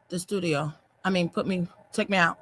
the studio. I mean, take me out.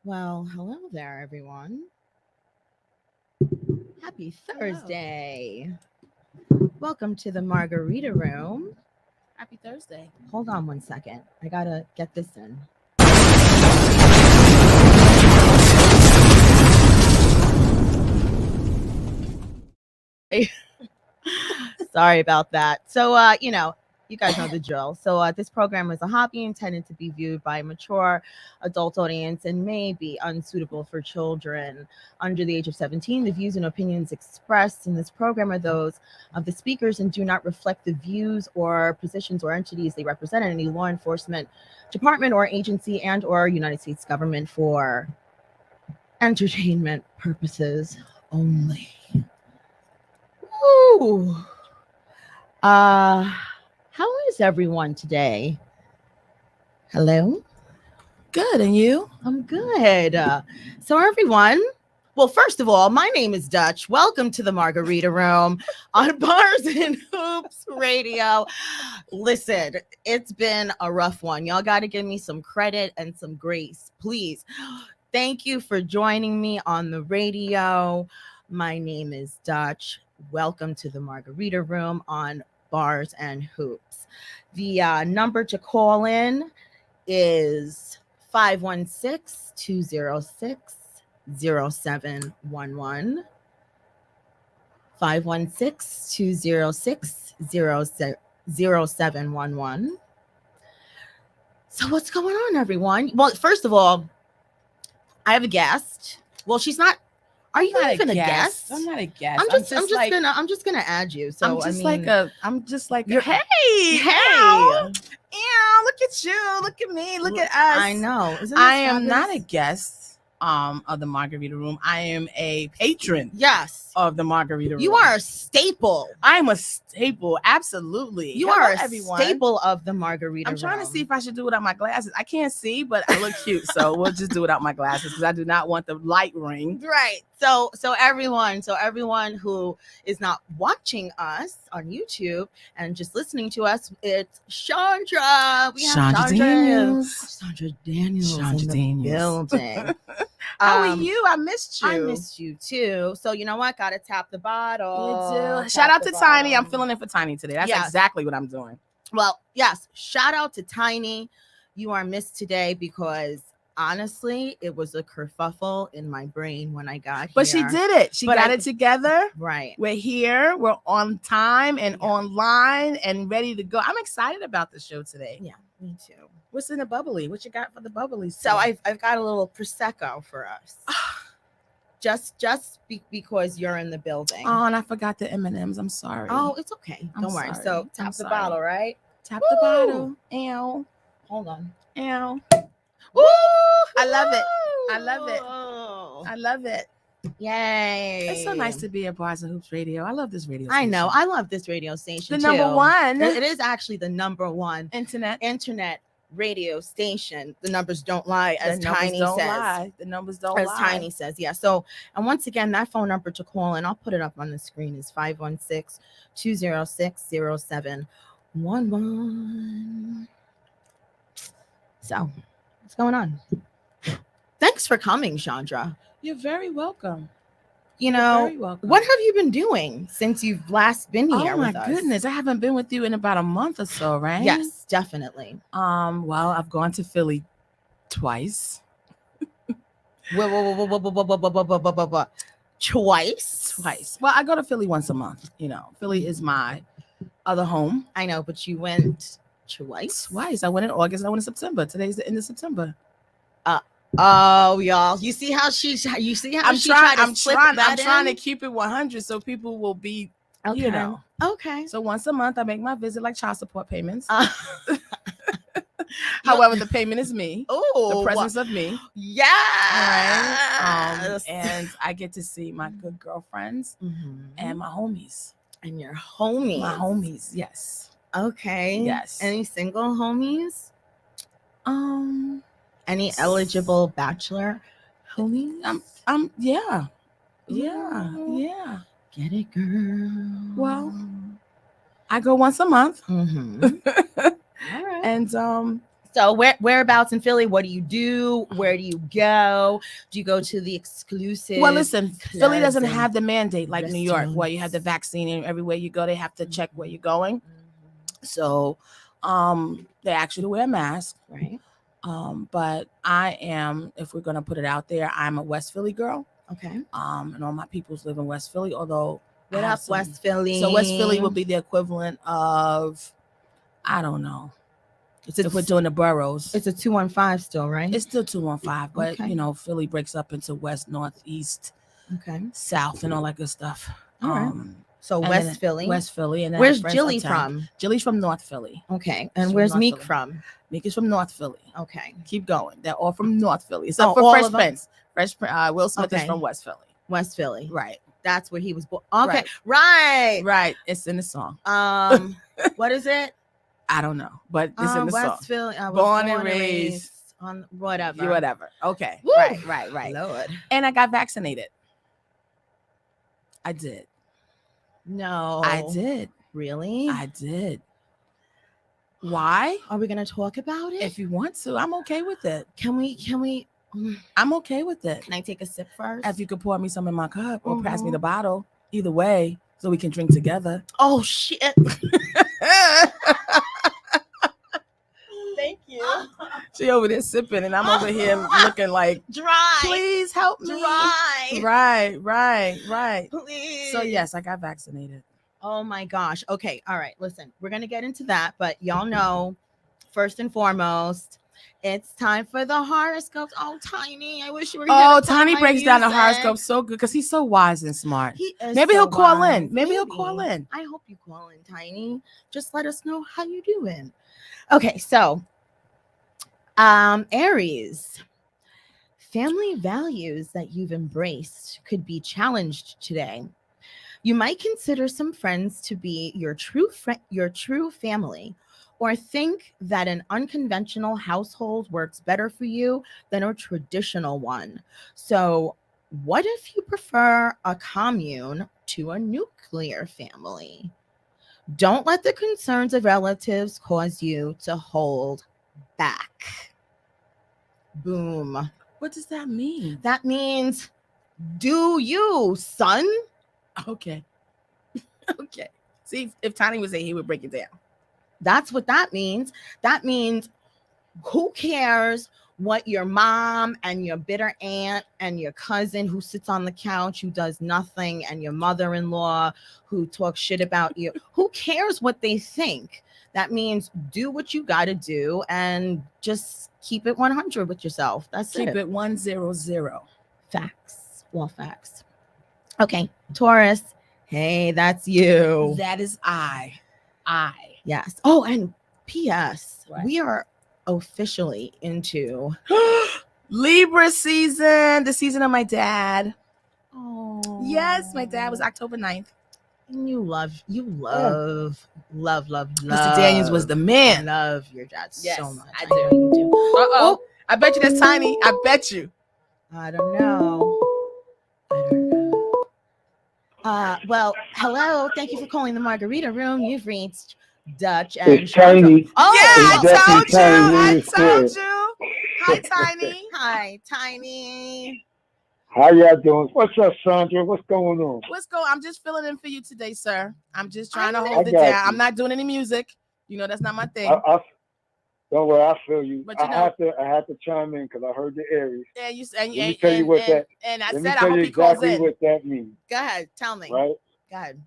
Well, hello there, everyone. Happy Thursday. Welcome to the Margarita Room. Happy Thursday. Hold on one second. I gotta get this in. Sorry about that. So, you guys know the drill. So, this program is a hobby intended to be viewed by a mature adult audience and may be unsuitable for children under the age of 17. The views and opinions expressed in this program are those of the speakers and do not reflect the views or positions or entities they represent in any law enforcement department or agency and/or United States government for entertainment purposes only. Ooh. How is everyone today? Hello? Good, and you? I'm good. So everyone, Well, first of all, my name is Dutch. Welcome to the Margarita Room on Bars and Hoops Radio. Listen, it's been a rough one. Y'all got to give me some credit and some grace, please. Thank you for joining me on the radio. My name is Dutch. Welcome to the Margarita Room on Bars and Hoops. The number to call in is 516-206-0711. 516-206-0711. So what's going on, everyone? Well, first of all, I have a guest. Well, she's not. Are you not even a guest? I'm not a guest. I'm just gonna add you. So I'm just like you're- hey, hey. ow, ow, look at you, look at me, look at us. I know. I am not a guest of the Margarita Room. I am a patron. Yes. Of the Margarita Room. You are a staple. I'm a staple. Absolutely. You Hello, are a everyone. staple of the Margarita I'm trying Room. to see if I should do it without my glasses. I can't see, but I look cute, so we'll just do it without my glasses because I do not want the light ring. Right. So everyone who is not watching us on YouTube and just listening to us, it's Chaundra. We have Chaundra Daniels. Chaundra Daniels Chaundra in the Daniels. building. How are you? I missed you. I missed you too. So you know what? Gotta tap the bottle. You do. Tap Shout out the to Tiny. I'm bottle. filling in for Tiny today. That's Yes. exactly what I'm doing. Well, yes. Shout out to Tiny. You are missed today because honestly, it was a kerfuffle in my brain when I got here. But she did it. She got it together. Right. We're here. We're on time and Yeah. online and ready to go. I'm excited about the show today. Yeah, me too. What's in the bubbly? What you got for the bubbly? So I've got a little prosecco for us. Because you're in the building. Oh, and I forgot the M&Ms. I'm sorry. Oh, it's okay. I'm Don't worry. sorry. So I'm tap the sorry. bottle, right? Tap the Woo! bottle. Ow. Hold on. Ow. Woo! I love it. I love it. Oh. I love it. Yay. It's so nice to be at Bars and Hoops Radio. I love this radio I station. know. I love this radio station. The number too. one. It is actually the number one Internet. radio station. The numbers don't lie, as The numbers Tiny don't says. lie. The numbers don't As lie. Tiny says, yeah. So, and once again, that phone number to call in, I'll put it up on the screen, is 516-206-0711. So, what's going on? Thanks for coming, Chaundra. You're very welcome. You You're know, very welcome. what have you been doing since you've last been here? Oh my with us? goodness, I haven't been with you in about a month or so, right? Yes, definitely. Well, I've gone to Philly twice. Whoa. Twice. Well, I go to Philly once a month. You know, Philly is my other home. I know, but you went twice. I went in August and I went in September. Today's the end of September. Oh, y'all! You see how she tried trying to keep it 100 so people will be, Okay. you know. Okay. So once a month I make my visit, like child support payments. However, the payment is me. Oh, The presence of me. Yeah. Right? And I get to see my good girlfriends and my homies. And your homies. My homies, yes. Okay. Yes. Any single homies? Any eligible bachelor homies? Yeah. Ooh. Yeah. Get it, girl. Well, I go once a month. All right. And So whereabouts in Philly? What do you do? Where do you go? Do you go to the exclusive? well, listen, Philly doesn't clubs and have the mandate like New York, where you have the restaurants? vaccine and everywhere you go, they have to check where you're going. Mhm. So they ask you to wear a mask. Right. But I am, if we're gonna put it out there, I'm a West Philly girl. Okay. And all my peoples live in West Philly, although What I have up, some- West Philly? So West Philly would be the equivalent of, I don't know, if we're doing the boroughs. It's a 215 still, right? It's still 215, but Okay. you know, Philly breaks up into west, north, east, okay. south, and all that good stuff. All right. So and West then Philly. West Philly, and then Where's friends Jilly uptown. from? Jilly's from North Philly. Okay. She's And from where's North Meek Philly. from? Meek is from North Philly. Okay. Keep going. They're all from North Philly, except Oh, for all Fresh of them? Prince. Will Smith is Okay. from West Philly. West Philly. Right. That's where he was born. Okay. Right. Right. It's in the song. What is it? I don't know, but it's in the West song. Philly. I was Born and raised on whatever. Whatever. Okay. Woo. Right. Lord. And I got vaccinated. I did. No. I did. Really? I did. Why? Are we gonna talk about it? If you want to, I'm okay with it. Can we? I'm okay with it. Can I take a sip first? If you could pour me some in my cup or pass me the bottle, either way, so we can drink together. Oh shit! Thank you. She over there sipping, and I'm over here looking like dry. Please help me. Dry. Right. Please. So yes, I got vaccinated. Oh my gosh. Okay. All right. Listen, we're gonna get into that, but y'all know, first and foremost, it's time for the horoscopes. Oh, Tiny, I wish you were here. Oh, Tiny breaks down the horoscope so good because he's so wise and smart. He is. Maybe so he'll call wise. in. Maybe he'll call in. I hope you call in, Tiny. Just let us know how you doing. Okay, so Aries, family values that you've embraced could be challenged today. You might consider some friends to be your true family, or think that an unconventional household works better for you than a traditional one. So, what if you prefer a commune to a nuclear family? Don't let the concerns of relatives cause you to hold back. Boom. What does that mean? That means, do you, son? Okay. Okay. See, if Tiny was there, he would break it down. That's what that means. That means, who cares what your mom and your bitter aunt and your cousin who sits on the couch who does nothing and your mother-in-law who talks shit about you, who cares what they think? That means do what you got to do and just keep it 100 with yourself. That's it. Keep it 100. Facts. Well, facts. Okay, Taurus. Hey, that's you. That is I. Yes. Oh, and P.S. What? We are officially into Libra season, the season of my dad. Oh Yes, my dad was October 9th. And you love Mr. Daniels was the man. I love your dad Yes, so much. I know you do. Uh-oh. I bet you that's Tiny. I bet you. I don't know. Well, hello. Thank you for calling the Margarita Room. You've reached Dutch and It's Tiny. Oh, yeah, It's definitely Tiny I in the told square. you. Hi, Tiny. Hi, Tiny. How y'all doing? What's up, Chaundra? What's going on? I'm just filling in for you today, sir. I'm just trying to I hold it got down. you. I'm not doing any music. You know, that's not my thing. Don't worry, I feel you. But you I have to chime in because I heard the Aries. And you Let me tell you what that. And I Let said me I tell hope you he calls exactly in. what that means. Go ahead, tell me. Right? Go ahead.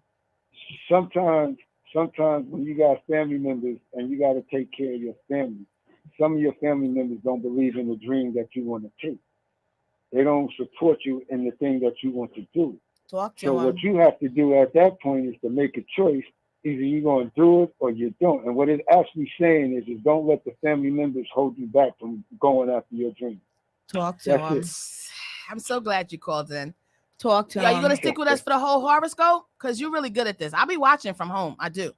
Sometimes when you got family members and you got to take care of your family, some of your family members don't believe in the dream that you want to take. They don't support you in the thing that you want to do. Talk to So him. what you have to do at that point is to make a choice. Either you're going to do it or you don't. And what it's actually saying is don't let the family members hold you back from going after your dream. Talk to him. I'm so glad you called in. Talk to him. Are you going to stick with us for the whole horoscope? Because you're really good at this. I'll be watching from home. I do.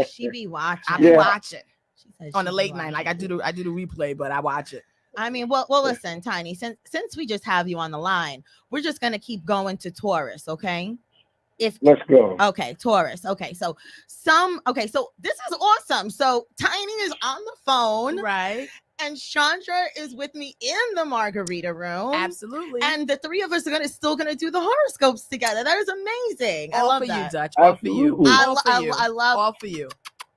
She be watching. I'll be watching. She said on the late night. Like I do the replay, but I watch it. I mean, well, listen, Tiny, since we just have you on the line, we're just going to keep going to Taurus, okay? Let's go. Okay, Taurus. Okay, so this is awesome. So Tiny is on the phone, right? And Chaundra is with me in the Margarita Room. Absolutely. And the three of us are still gonna do the horoscopes together. That is amazing. All I love for that. you, Dutch. All for you. I love all for you.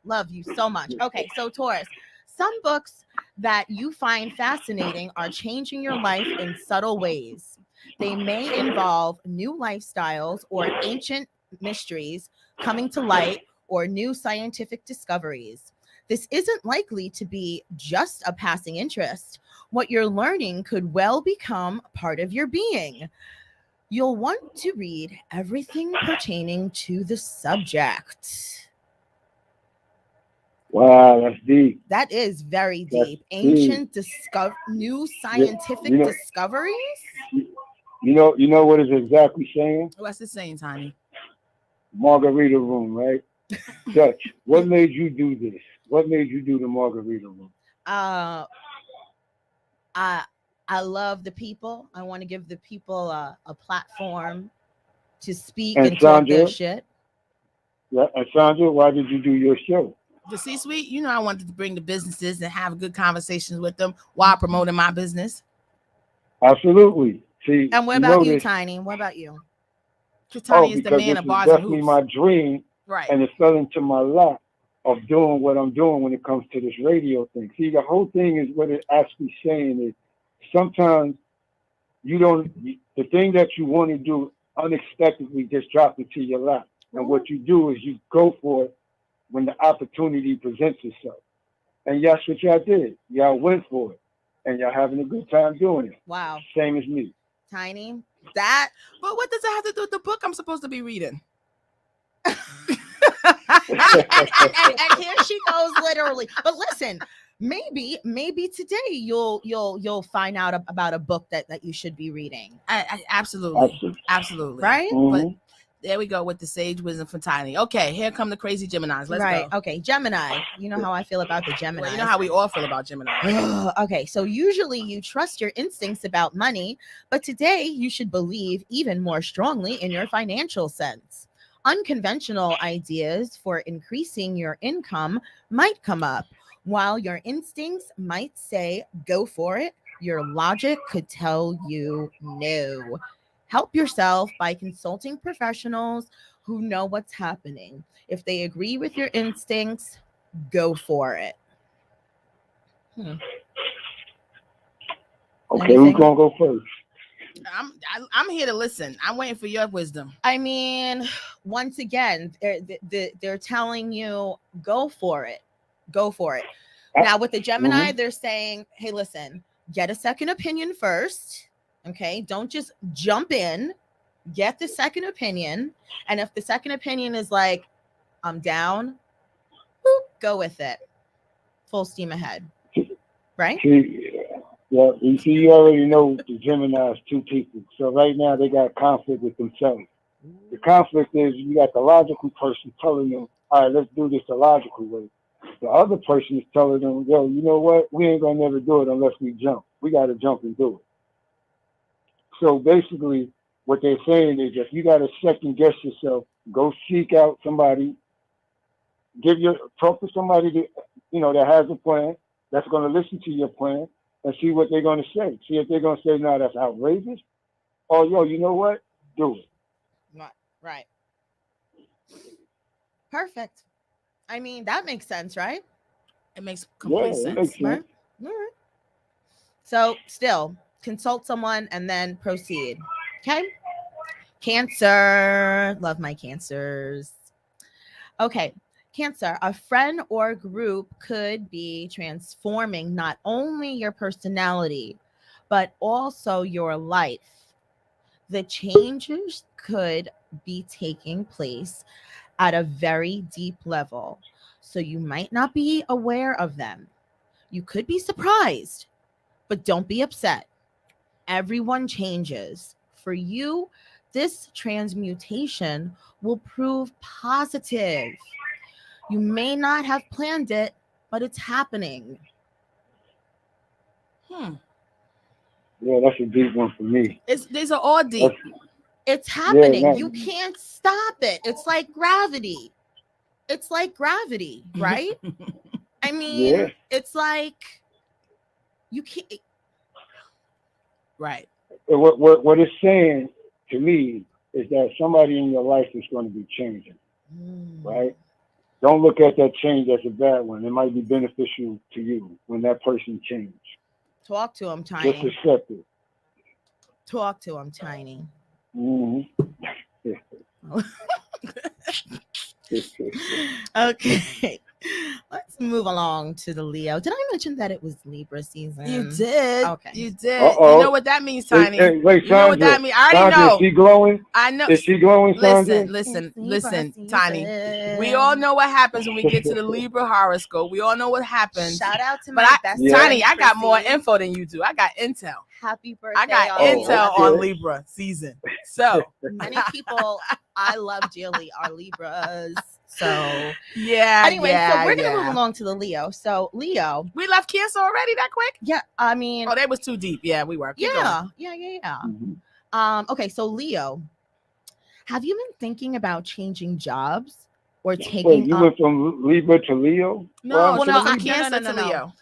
Love you so much. Okay, so Taurus, some books that you find fascinating are changing your life in subtle ways. They may involve new lifestyles or ancient mysteries coming to light or new scientific discoveries. This isn't likely to be just a passing interest. What you're learning could well become part of your being. You'll want to read everything pertaining to the subject. Wow, that's deep. That is very deep. Ancient new scientific discoveries. You know what it's exactly saying? What's it saying, Tiny? Margarita Room, right? Dutch, what made you do this? What made you do the Margarita Room? I love the people. I want to give the people a platform to speak And and talk their Chaundra, shit. yeah, and Chaundra, why did you do your show? The C-suite, you know, I wanted to bring the businesses and have good conversations with them while promoting my business. Absolutely. See, And what you about you, notice, Tiny? What about you? Tony is the because man this of is bars and definitely hoops. my dream, Right. and it fell into my lap of doing what I'm doing when it comes to this radio thing. See, the whole thing is what it actually saying is sometimes the thing that you want to do unexpectedly just drops into your lap. And what you do is you go for it when the opportunity presents itself. And that's what y'all did. Y'all went for it. And y'all having a good time doing it. Wow. Same as me. Tiny. That. But what does it have to do with the book I'm supposed to be reading? and here she goes, literally. But listen, maybe today you'll find out about a book that you should be reading. Absolutely. Right. Mm-hmm. But there we go with the sage wisdom for Tiny. Okay, here come the crazy Geminis. Let's go. Okay, Gemini. You know how I feel about the Gemini. Well, you know how we all feel about Gemini. Okay, so usually you trust your instincts about money, but today you should believe even more strongly in your financial sense. Unconventional ideas for increasing your income might come up. While your instincts might say, go for it, your logic could tell you no. Help yourself by consulting professionals who know what's happening. If they agree with your instincts, go for it. Okay, who's gonna go first? I'm here to listen. I'm waiting for your wisdom. I mean, once again, they're telling you go for it. Go for it. Now with the Gemini, they're saying, hey, listen, get a second opinion first. Okay, don't just jump in. Get the second opinion. And if the second opinion is like, I'm down, boop, go with it. Full steam ahead. Right? See, yeah, you see, you already know the Gemini is two people. So right now they got conflict with themselves. The conflict is you got the logical person telling them, all right, let's do this the logical way. The other person is telling them, yo, you know what? We ain't gonna never do it unless we jump. We gotta jump and do it. So basically what they're saying is if you gotta second guess yourself, go seek out somebody, talk to somebody that has a plan, that's gonna listen to your plan and see what they're gonna say. See if they're gonna say, no, that's outrageous. Or yo, you know what? Do it. Right. Perfect. I mean, that makes sense, right? It makes complete sense. Makes sense. Right? All right. So still consult someone and then proceed. Okay. Cancer. Love my cancers. Okay. Cancer, a friend or group could be transforming not only your personality, but also your life. The changes could be taking place at a very deep level, so you might not be aware of them. You could be surprised, but don't be upset. Everyone changes. For you, this transmutation will prove positive. You may not have planned it, but it's happening. Yeah, that's a deep one for me. These are all deep. It's happening. Yeah, you can't stop it. It's like gravity. Right? I mean, it's like you can't. Right. What it's saying to me is that somebody in your life is going to be changing, right? Don't look at that change as a bad one. It might be beneficial to you when that person changes. Talk to him, Tiny. Just accept it. Talk to him, Tiny. Okay. Let's move along to the Leo. Did I mention that it was Libra season? You did. Okay. You did. Uh-oh. You know what that means, Tiny. Wait, you know what that means? I already know. Is she glowing? I know. Is she glowing, Sandra? Listen, Tiny. We all know what happens when we get to the Libra horoscope. We all know what happens. Shout out to my best friend, Tiny, I got more info than you do. I got intel. Happy birthday. I got intel on Libra season. So many people I love dearly are Libras. So yeah. Anyway, so we're gonna move along to the Leo. So Leo, we left Cancer already that quick? Yeah, I mean, that was too deep. Yeah, we were. Yeah. Okay, so Leo, Have you been thinking about changing jobs or Wait, taking you up? went from Libra to Leo? No, What she no, was happened? from no, no, no, Cancer no, to no. Leo.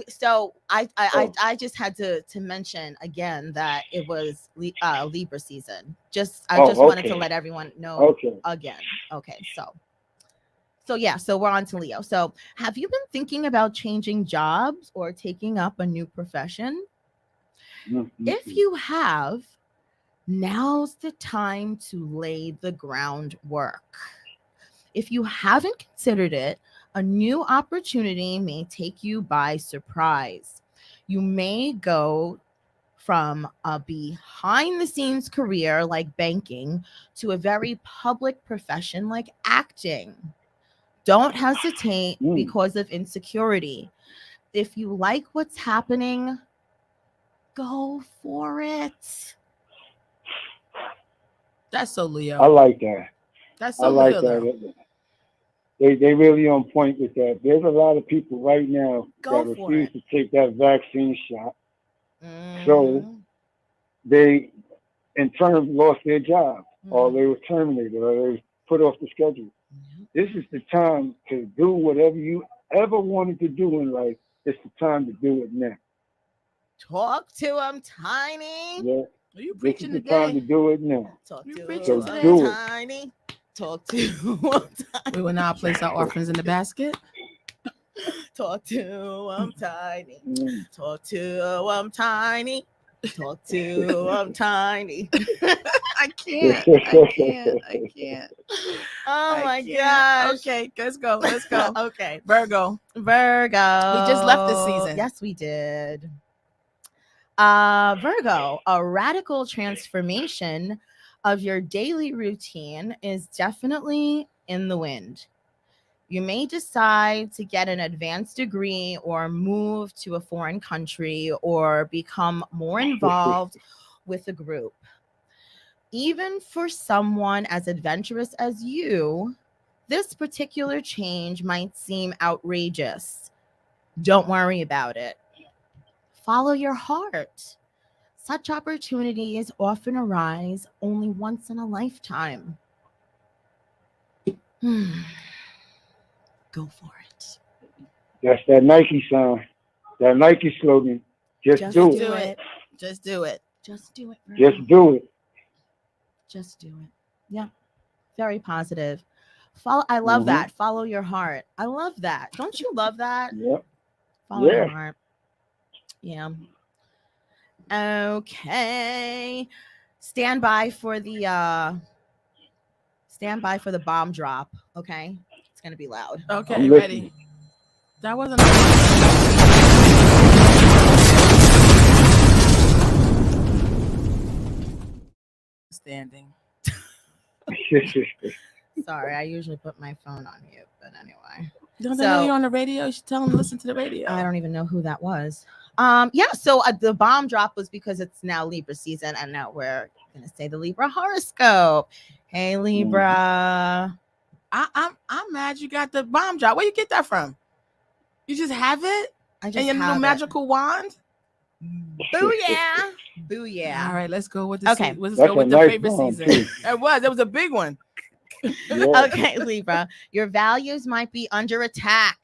So Oh, I just had to mention again that it was Libra season. I just oh, wanted to okay, let everyone know okay. again. Okay, so yeah, so we're on to Leo. So have you been thinking about changing jobs or taking up a new profession? If Mm-hmm. you have, now's the time to lay the groundwork. If you haven't considered it, a new opportunity may take you by surprise. You may go from a behind the scenes career like banking to a very public profession like acting. Don't hesitate Mm. because of insecurity. If you like what's happening, go for it. That's so I Leo. like that. That's I so like Leo, though. that. They really on point with that. There's a lot of people right now Go that for refuse it. to take that vaccine shot, so Mhm. they in turn lost their job, or Mhm. they were terminated, or they was put off the schedule. Mhm. This is the time to do whatever you ever wanted to do in life. It's the time to do it now. Talk to him, Tiny. Yeah, Are you this is preaching the time to today? do it now. Talk You to preaching So him, today? do it. Tiny. Talk to him, We will Tiny. now place our offerings in the basket. Talk to him, Tiny. Mm. Talk to him, Tiny. Talk to him, Tiny. I can't. I can't. I can't. Oh I my can't. gosh. Okay, let's go. Let's go. Okay. Virgo. Virgo. We just left this season. Yes, we did. Virgo, a radical transformation of your daily routine is definitely in the wind. You may decide to get an advanced degree or move to a foreign country or become more involved with a group. Even for someone as adventurous as you, this particular change might seem outrageous. Don't worry about it. Follow your heart. Such opportunities often arise only once in a lifetime. Go for it. That's that Nike sign, that Nike slogan. Just Just do Just it. do do it. it. Just do it. Just do it, Just Virgo. do it. Just do it. Yeah, very positive. Follow. I love Hmm. that. Follow your heart. I love that. Don't you love that? Yeah. Follow your Yeah. heart. Yeah. Okay. Stand by for the bomb drop. Okay. It's gonna be loud. Okay, I'm listening. ready. That wasn't a standing. Sorry, I usually put my phone on mute, but anyway. Don't they know So you're on the radio? You should tell them to listen to the radio. I don't even know who that was. Yeah, so the bomb drop was because it's now Libra season, and now we're gonna say the Libra horoscope. Hey Libra. I'm mad you got the bomb drop. Where you get that from? You just have it? I And just your little have it. magical wand? Booyah. Booyah. All right, let's go with the Okay. let's That's go a with the nice favorite bomb, season. too. It was a big one. Yeah. Okay, Libra. Your values might be under attack.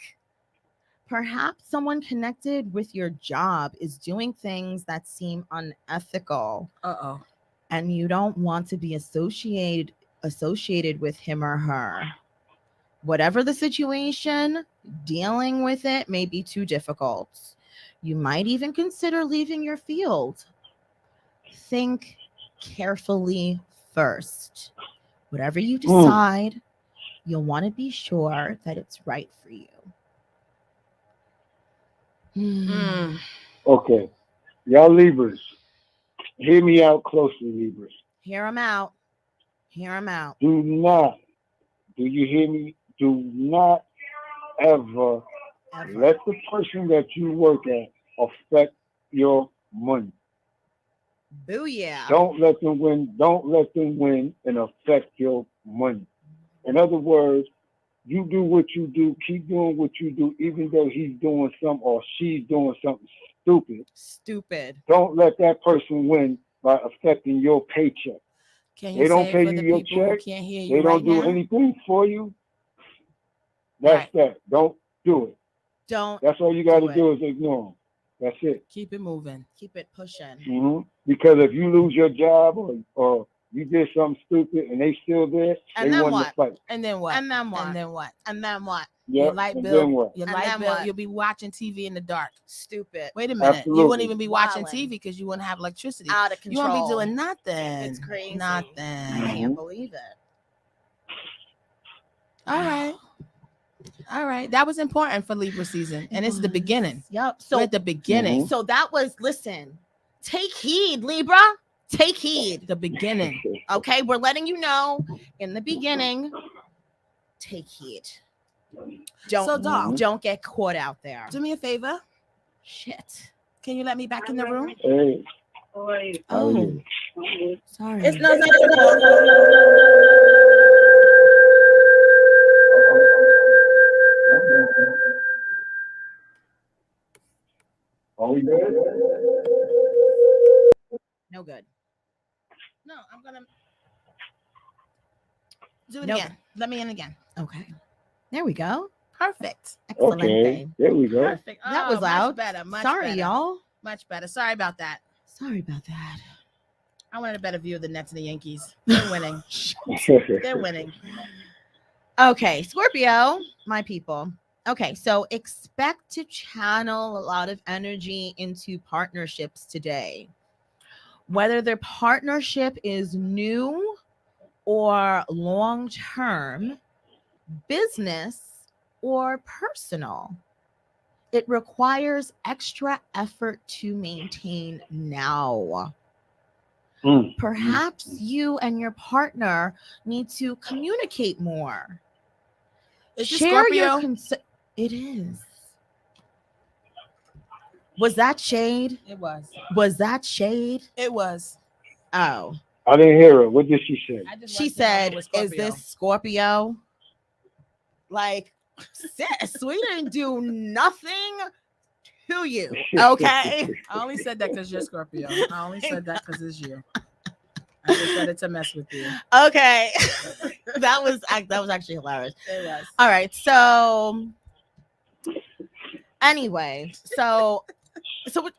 Perhaps someone connected with your job is doing things that seem unethical, Uh-oh. and you don't want to be associated with him or her. Whatever the situation, dealing with it may be too difficult. You might even consider leaving your field. Think carefully first. Whatever you decide, you'll want to be sure that it's right for you. Mm. Okay. Y'all Libras, hear me out closely, Libras. Hear him out. Hear him out. Do not, do you hear me? Do not ever Ever. let the person that you work at affect your money. Booyah. Don't let them win. Don't let them win and affect your money. In other words, you do what you do. Keep doing what you do, even though he's doing something or she's doing something stupid. Stupid. Don't let that person win by affecting your paycheck. Can They you don't say pay it for you the your people who check. can't hear They you don't right do now? anything for you. That's that. Don't do it. Don't. That's all you got to do do is ignore them. That's it. Keep it moving. Keep it pushing. Because if you lose your job or you did something stupid and they still there, And they then won what? the fight. And then what? And then what? And then what? And then what? Your Yep. light And bill. then what? Your And light then bill. what? You'll be watching TV in the dark. Stupid. Wait a minute. Absolutely. You wouldn't even be watching Wildin'. TV because you wouldn't have electricity. Out of You won't be control. doing nothing. It's crazy. I Nothing. can't believe it. All right. All right. That was important for Libra season. And it's the beginning. Yep. So So at the beginning. so that was, listen, take heed, Libra. Take heed. The beginning. Okay, we're letting you know in the beginning. Take heed. Don't get caught out there. Do me a favor. Shit. Can you let me back in the room? Hey. Oh, sorry. It's no. Are we good? No good. No, I'm gonna do it No. again. Let me in again. Okay. There we go. Perfect. Excellent. Okay. There we go. Perfect. That was loud. Much better. Much Sorry, better. y'all. Much better. Sorry about that. Sorry about that. I wanted a better view of the Nets and the Yankees. They're winning. They're winning. Okay, Scorpio, my people. Okay, so expect to channel a lot of energy into partnerships today. Whether their partnership is new or long-term, business or personal, it requires extra effort to maintain now. Perhaps you and your partner need to communicate more. Is this Share Scorpio? your it is. Was that shade? It was. Was that shade? It was. Oh. I didn't hear her. What did she say? She said, "Is this Scorpio?" Like, sis, we didn't do nothing to you. Okay. I only said that because you're Scorpio. I only said that because it's you. I just said it to mess with you. Okay. that was actually hilarious. It was. All right. So anyway, so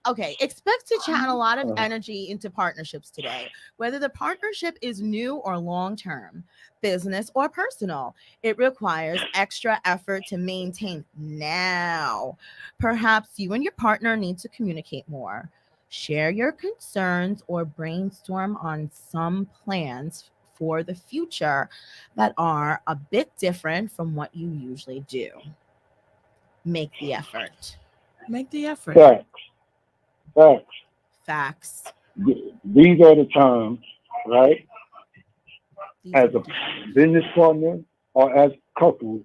okay, expect to channel a lot of energy into partnerships today, whether the partnership is new or long-term, business or personal. It requires extra effort to maintain now. Perhaps you and your partner need to communicate more, share your concerns, or brainstorm on some plans for the future that are a bit different from what you usually do. Make the effort. Make the effort. Facts. These are the times, right? As a business partner or as a couple,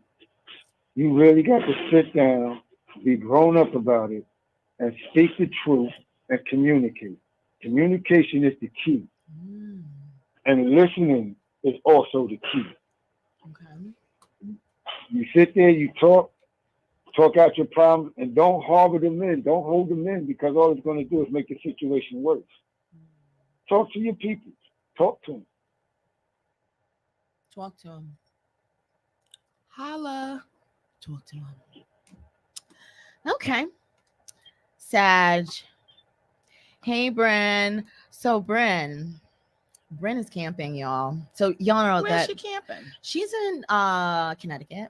you really got to sit down, be grown up about it, and speak the truth and communicate. Communication is the key. And listening is also the key. Okay. You sit there, you talk out your problems, and don't harbor them in. Don't hold them in, because all it's going to do is make the situation worse. Talk to your people. Talk to them. Talk to him. Holla. Talk to him. Okay. Sag. Hey, Bryn. So, Bryn is camping, y'all. So, y'all know Where's that she camping? she's in Connecticut.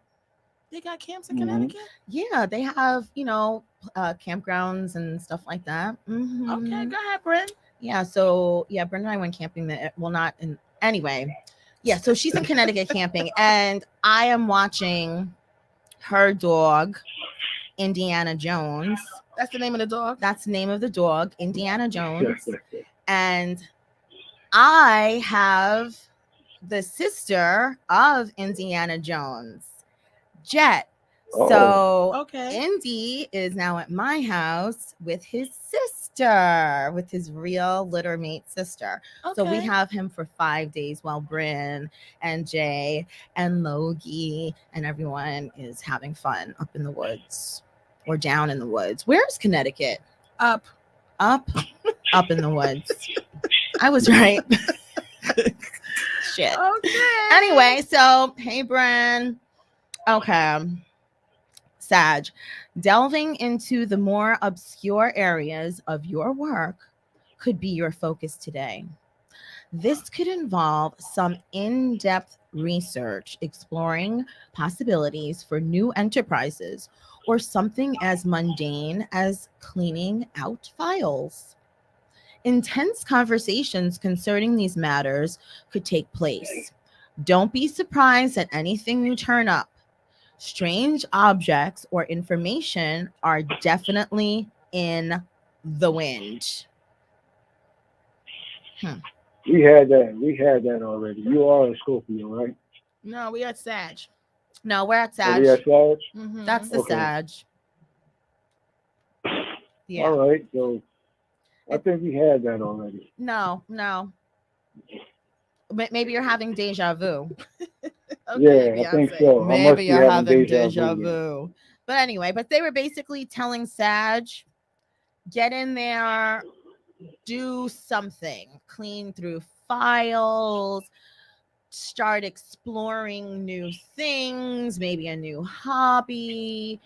They got camps in Connecticut? Yeah, they have, campgrounds and stuff like that. Okay, go ahead, Bryn. Yeah, so, yeah, Bryn and I went camping there. Well, not in, anyway. Yeah, so she's in Connecticut camping, and I am watching her dog, Indiana Jones. That's the name of the dog? That's the name of the dog, Indiana Jones. And I have the sister of Indiana Jones, Jet. So okay. Indy is now at my house with his sister, with his real litter mate sister. Okay. So we have him for 5 days while Bryn and Jay and Logie and everyone is having fun up in the woods or down in the woods. Where's Connecticut? Up in the woods. I was right. Shit. Okay. Anyway, so hey, Bren. Okay. Sag, delving into the more obscure areas of your work could be your focus today. This could involve some in depth research exploring possibilities for new enterprises or something as mundane as cleaning out files. Intense conversations concerning these matters could take place. Don't be surprised at anything you turn up. Strange objects or information are definitely in the wind. We had that. We had that already. You are a Scorpio, right? No, we got Sag. No, we're at Are Sag. we at Sag? Mhm. That's the Okay. Sag. Yeah. All right. So I think we had that already. No. Maybe you're having deja vu. Okay, Yeah, I think Beyonce. so. I must Maybe be you're having having deja deja vu. vu. But anyway, they were basically telling Sag, get in there, do something, clean through files, start exploring new things, maybe a new hobby,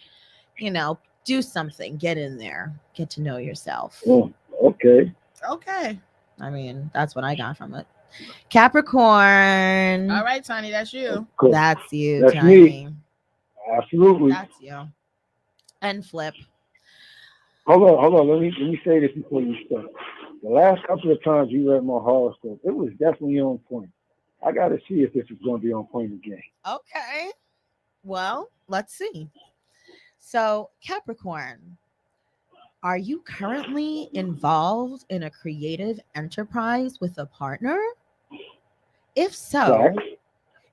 do something, get in there, get to know yourself. Oh, okay. Okay. I mean, that's what I got from it. Capricorn. All right, Tiny, that's you. Cool. That's you, That's Tiny. me. Absolutely. That's you. And Flip. Hold on. Let me say this before you start. The last couple of times you read my horoscope, it was definitely on point. I got to see if this is going to be on point again. Okay. Well, let's see. So, Capricorn, are you currently involved in a creative enterprise with a partner? If so, Facts.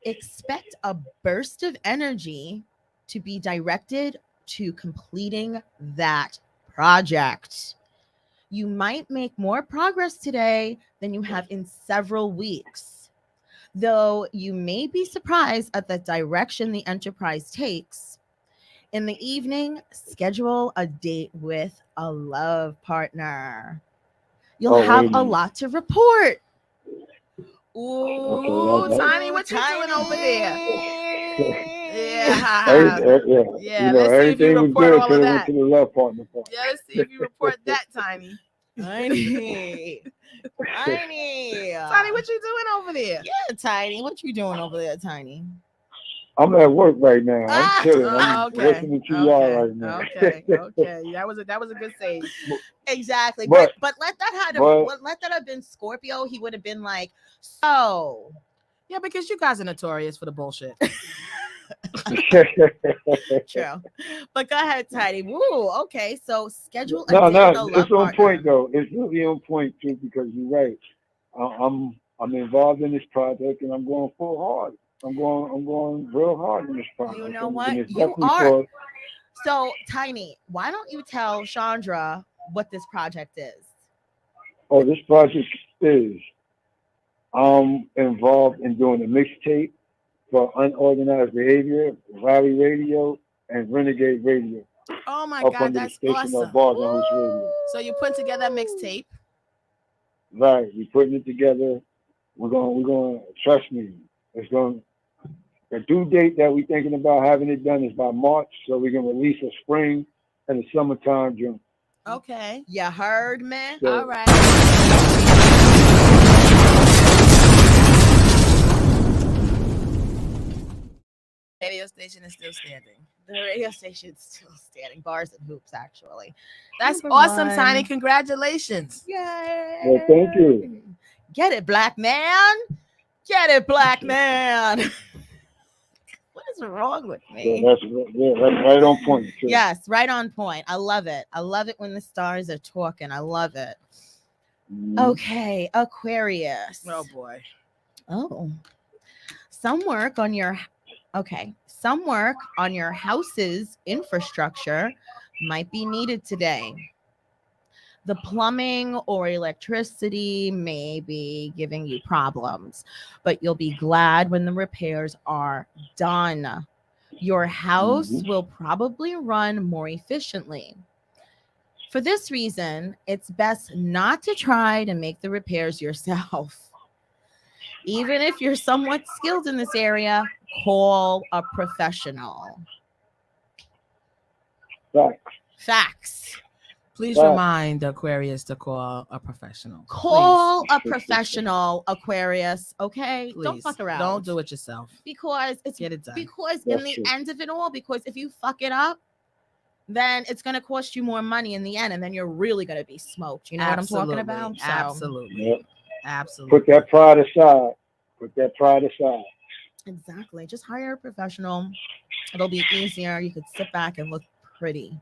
expect a burst of energy to be directed to completing that project. You might make more progress today than you have in several weeks, though you may be surprised at the direction the enterprise takes. In the evening, schedule a date with a love partner. You'll have a lot to report. Ooh, Okay, Tiny, what you doing over there? yeah. Yeah, let's see if you Everything was report good all till of it went that. to the love partner part. Yeah, let's see if you report that, Tiny. Tiny. Tiny, what you doing over there? Yeah, Tiny. What you doing over there, Tiny? I'm at work right now. Ah! I'm chilling. I'm Okay. listening to y'all right now. Okay. That was a good save. Exactly. But- But let that have been Scorpio. He would have been like, so. Yeah, because you guys are notorious for the bullshit. True. But go ahead, Tiny. Woo. Okay. So schedule a No, date with a love it's on partner. point though. It's really on point too because you're right. I'm involved in this project and I'm going full hard. I'm going real hard in this project. You know And what? it's You definitely are. for- So, Tiny, why don't you tell Chaundra what this project is? Oh, this project is I'm involved in doing a mixtape for unorganized behavior, Rally Radio, and Renegade Radio. Oh my Up God, under that's the station awesome. of Bars and Hoops Radio. So you put together a mixtape. Right, we're putting it together. We're going. Trust me, it's going. The due date that we're thinking about having it done is by March, so we can release a spring and a summertime joint. Okay. You heard me? So, All right. Radio station is still standing. The radio station's still standing. Bars and Hoops, actually. That's Number awesome, one. Tiny. Congratulations. Yay. Well, thank you. Get it, black man. Get it, black man. What is wrong with me? that's right on point. Too. Yes, right on point. I love it. I love it when the stars are talking. I love it. Mhm. Okay, Aquarius. Oh boy. Oh. Some work on your house's infrastructure might be needed today. The plumbing or electricity may be giving you problems, but you'll be glad when the repairs are done. Your house will probably run more efficiently. For this reason, it's best not to try to make the repairs yourself. Even if you're somewhat skilled in this area, call a professional. Facts. Please Right. remind the Aquarius to call a professional. Call a professional, Aquarius. Okay, Please. don't fuck around. Don't do it yourself. Because it's Get it done. because That's in the true. end of it all, because if you fuck it up, then it's gonna cost you more money in the end, and then you're really gonna be smoked. You know what I'm talking about? So, Absolutely. Yep. Absolutely. Put that pride aside. Put that pride aside. exactly. Just hire a professional. It'll be easier. You could sit back and look pretty.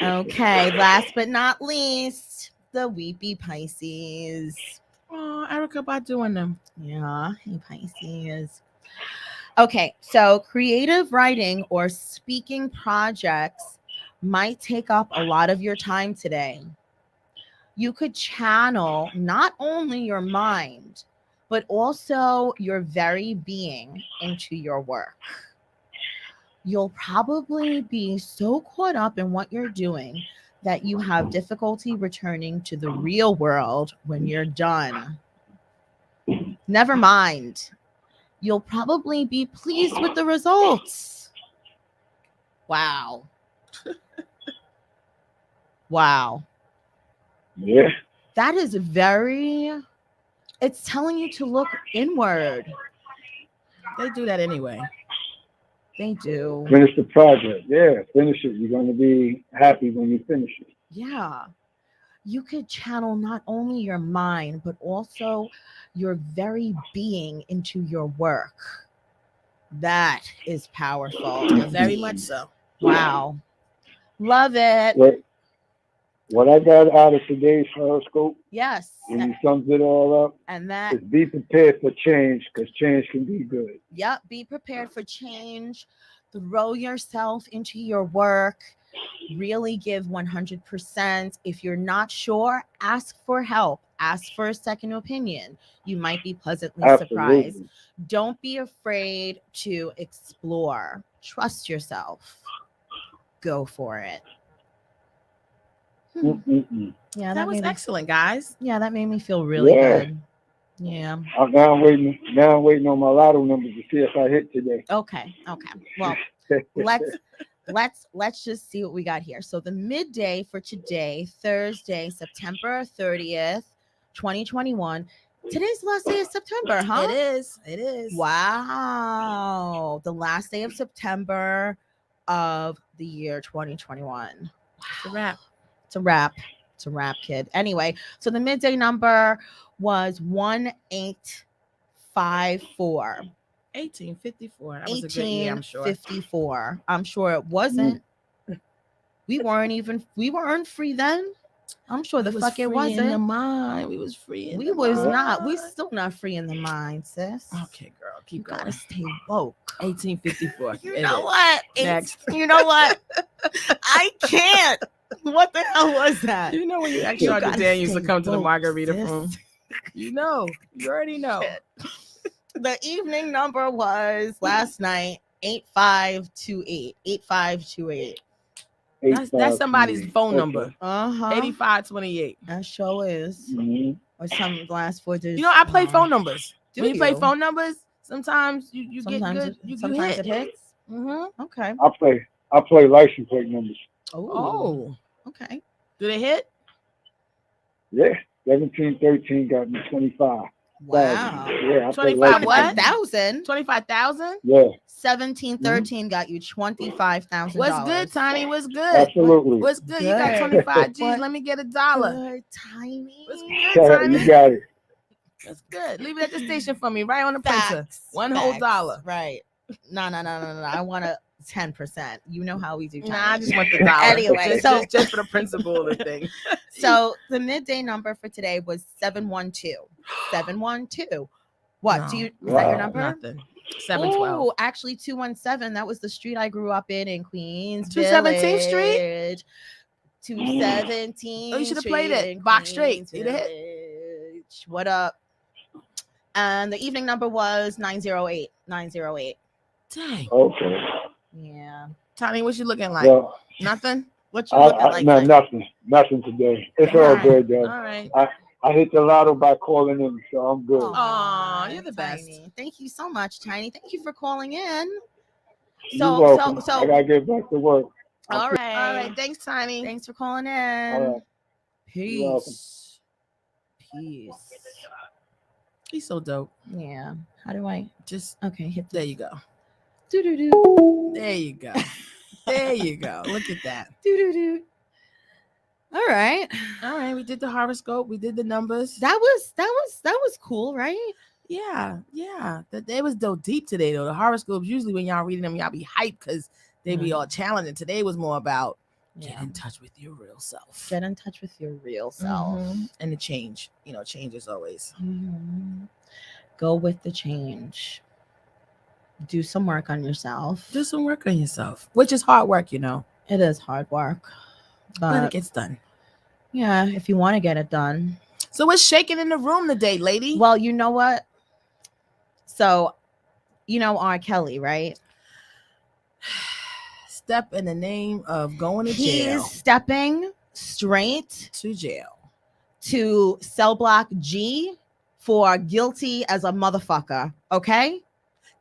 Okay, last but not least, the weepy Pisces. Oh, Erica, by doing them. Yeah, hey Pisces. Okay, so creative writing or speaking projects might take up a lot of your time today. You could channel not only your mind, but also your very being into your work. You'll probably be so caught up in what you're doing that you have difficulty returning to the real world when you're done. Never mind. You'll probably be pleased with the results. Wow. Wow. Yeah. That is it's telling you to look inward. They do that anyway. They do. Finish the project. Yeah, finish it. You're going to be happy when you finish it. Yeah. You could channel not only your mind, but also your very being into your work. That is powerful. Very much so. Wow. Love it. What I got out of today's horoscope, Yes. when you sums it all up, And that, is be prepared for change, because change can be good. yep, be prepared for change. Throw yourself into your work. Really give 100%. If you're not sure, ask for help. Ask for a second opinion. You might be pleasantly surprised. Absolutely. Don't be afraid to explore. Trust yourself. Go for it. Mm-mm-mm. Yeah, That was made me, excellent, guys. yeah, that made me feel really Yeah. good. Yeah. Now I'm waiting on my lotto numbers to see if I hit today. Okay. Well, let's just see what we got here. So the midday for today, Thursday, September 30th, 2021. Today's the last day of September, huh? It is. Wow. The last day of September of the year 2021. It's a wrap. It's a wrap. It's a wrap, kid. Anyway, so the midday number was 1854. 1854. That was a good year, I'm sure. 1854. I'm sure it wasn't. We weren't free then. I'm sure the fuck it wasn't. In the mind. We was free in We the was mind. not. We still not free in the mind, sis. Okay, girl. You Keep going. gotta stay woke. 1854. You It know is. what? Next. You know what? I can't. What the hell was that? You know when you ask You Chaundra gotta Dan used to stay come to the woke, margarita sis. room. You know. You already know. The evening number was last night 8528. 8528. That's somebody's phone number. 8528. That show is. Mm-hmm. Or some last 4 digits. You know, I play phone numbers. Do when you play you? phone numbers, sometimes you Sometimes get good. You sometimes hit. it hits. Mm-hmm. Okay. I play license plate numbers. Oh. Okay. Do they hit? Yeah. 1713 got me 25. Wow. Yeah, I play 25 license what? plate numbers. 25,000. 25,000? Yeah. 1713 got you $25,000. What's good, Tiny? What's good? Absolutely. What's good? You got Good. 25 G's. What? Let me get $1. Good, Tiny. What's good, Tiny? You got it. That's good. Leave it at the station for me, right on the printer. Facts. One whole Facts. dollar. Right. No. I want a 10%. You know how we do. Tiny. Nah, I just want the dollar. Anyway, just for the principle of the thing. So the midday number for today was 712. 712. What? No. Is that your number? Nothing. 712. Oh, actually 217. That was the street I grew up in Queens. 217th Street? 217. Oh, you should have played it. Box straight. You'd have hit. Village. What up? And the evening number was 908. 908. Dang. Okay. Yeah. Tony, what you looking like? Well, Nothing? What you looking like? no, nothing today. It's all good, though. All right. I hit the lotto by calling in, so I'm good. Aw, you're the best. Tiny. Thank you so much, Tiny. Thank you for calling in. You're welcome. I So. gotta get back to work. All right. All right. Thanks, Tiny. Thanks for calling in. All right. You're welcome. Peace. He's so dope. Yeah. How do I Just okay, hit there you go. do do do. There you go. There you go. Look at that. Do do do. All right. All right, we did the horoscope. We did the numbers. That was cool, right? Yeah. It was though deep today though. The horoscopes usually when y'all reading them, y'all be hyped because they be all challenging. Today was more about get in touch with your real self. Get in touch with your real self. And the change. Change is always. Go with the change. Do some work on yourself. Do some work on yourself, which is hard work, It is hard work. but it gets done. Yeah, if you want to get it done. So what's shaking in the room today, lady? Well, you know what? So, R. Kelly, right? Step in the name of going to jail. He's stepping straight To jail. to cell block G for guilty as a motherfucker. Okay?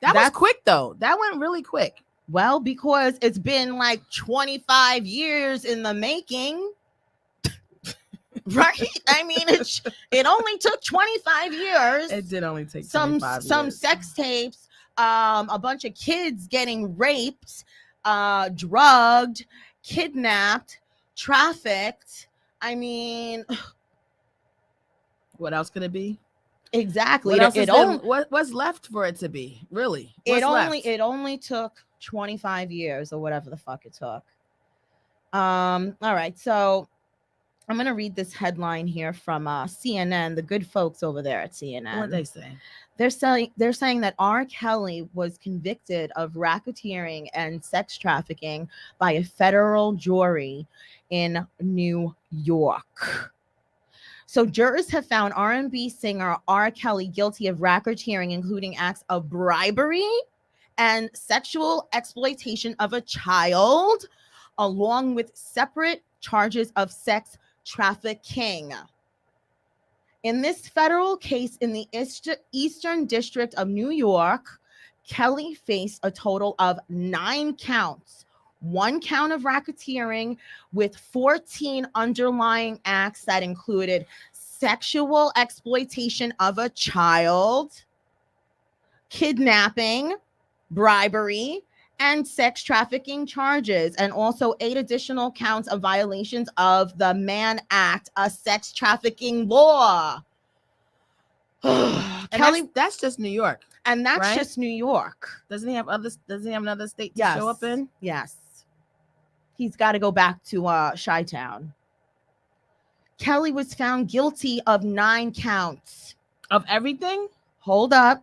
That was That's- quick though. That went really quick. Well, because it's been like 25 years in the making. Right? I mean, it only took 25 years. It did only take some 25 years. sex tapes, a bunch of kids getting raped, drugged, kidnapped, trafficked. I mean, What else could it be? exactly. What's left for it to be? Really? What's left? It only took 25 years or whatever the fuck it took. All right, so I'm gonna read this headline here from CNN, the good folks over there at CNN. What they say? They're saying that R. Kelly was convicted of racketeering and sex trafficking by a federal jury in New York. So jurors have found R&B singer R. Kelly guilty of racketeering, including acts of bribery and sexual exploitation of a child, along with separate charges of sex trafficking. In this federal case in the Eastern District of New York, Kelly faced a total of 9 counts. 1 count of racketeering with 14 underlying acts that included sexual exploitation of a child, kidnapping, bribery, and sex trafficking charges, and also 8 additional counts of violations of the Mann Act, a sex trafficking law. Kelly, that's just New York. And that's right? just New York. Doesn't he have another state to Yes. show up in? Yes. He's got to go back to Chi-Town. Kelly was found guilty of 9 counts. Of everything? Hold up.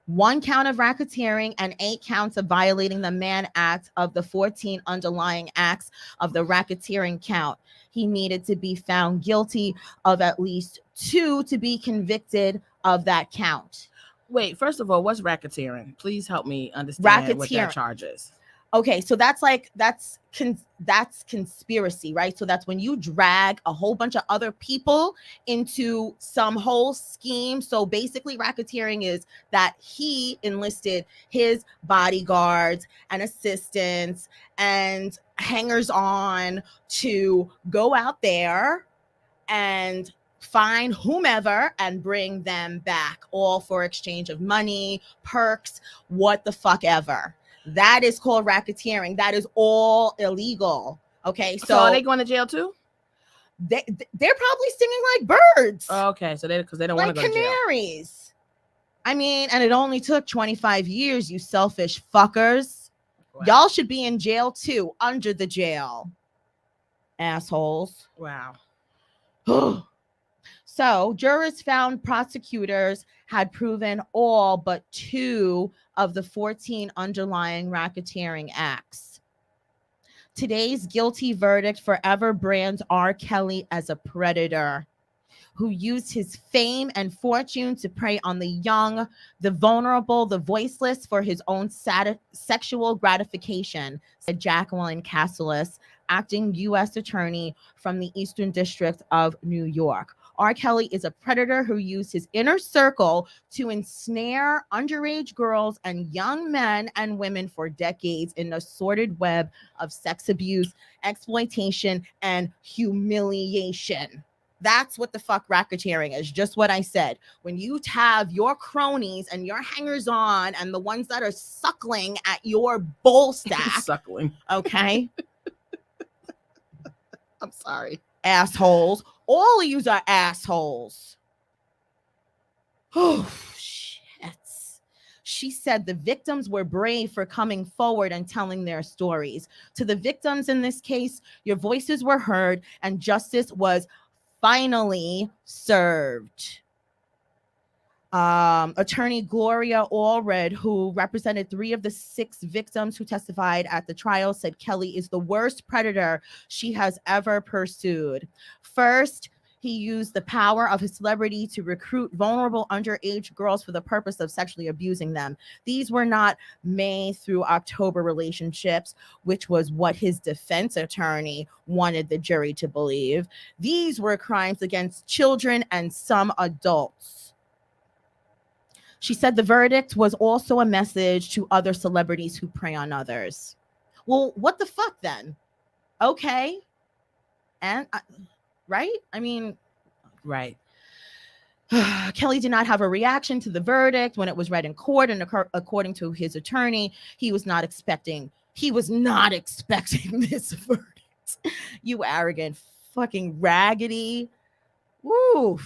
1 count of racketeering and 8 counts of violating the Mann Act of the 14 underlying acts of the racketeering count. He needed to be found guilty of at least 2 to be convicted of that count. Wait, first of all, what's racketeering? Please help me understand what that charge is. Okay, so that's conspiracy, right? So that's when you drag a whole bunch of other people into some whole scheme. So basically racketeering is that he enlisted his bodyguards and assistants and hangers on to go out there and find whomever and bring them back, all for exchange of money, perks, what the fuck ever. That is called racketeering. That is all illegal. Okay, so are they going to jail too? They're probably singing like birds. Oh, okay, so because they don't want to go to jail. Like canaries. I mean, and it only took 25 years, you selfish fuckers. Wow. Y'all should be in jail too, under the jail. Assholes. Wow. So jurors found prosecutors had proven all but 2 of the 14 underlying racketeering acts. Today's guilty verdict forever brands R. Kelly as a predator who used his fame and fortune to prey on the young, the vulnerable, the voiceless for his own sexual gratification, said Jacqueline Cassilis, acting U.S. attorney from the Eastern District of New York. R. Kelly is a predator who used his inner circle to ensnare underage girls and young men and women for decades in a sordid web of sex abuse, exploitation, and humiliation. That's what the fuck racketeering is. Just what I said. When you have your cronies and your hangers on and the ones that are suckling at your bull stack. Suckling. Okay. I'm sorry. Assholes. All of you are assholes. Oh, shit. She said the victims were brave for coming forward and telling their stories. To the victims in this case, your voices were heard and justice was finally served. Attorney Gloria Allred, who represented 3 of the 6 victims who testified at the trial, said Kelly is the worst predator she has ever pursued. First, he used the power of his celebrity to recruit vulnerable underage girls for the purpose of sexually abusing them. These were not May through October relationships, which was what his defense attorney wanted the jury to believe. These were crimes against children and some adults. She said the verdict was also a message to other celebrities who prey on others. Well, what the fuck then? Okay. And right? I mean, right. Kelly did not have a reaction to the verdict when it was read in court, and according to his attorney, he was not expecting this verdict. You arrogant fucking raggedy. Woo.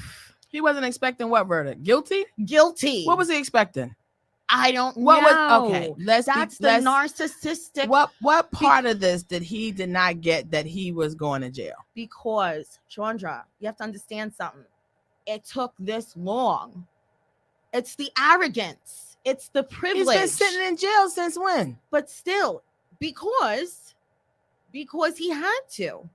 He wasn't expecting what verdict? Guilty? Guilty. What was he expecting? I don't what know. Was okay? That's the narcissistic. What part of this did not get that he was going to jail? Because Chaundra, you have to understand something. It took this long. It's the arrogance. It's the privilege. He's been sitting in jail since when? But still, because he had to.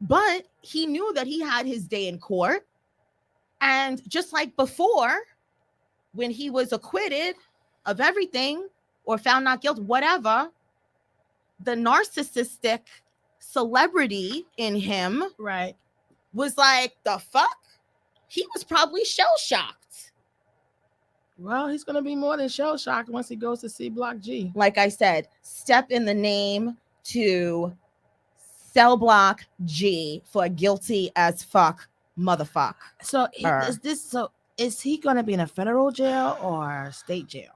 But he knew that he had his day in court. And just like before, when he was acquitted of everything or found not guilty, whatever, the narcissistic celebrity in him right was like, the fuck? He was probably shell-shocked. Well, he's going to be more than shell-shocked once he goes to see Block G. Like I said, step in the name to Cell Block G for guilty as fuck motherfuck. So is he going to be in a federal jail or state jail?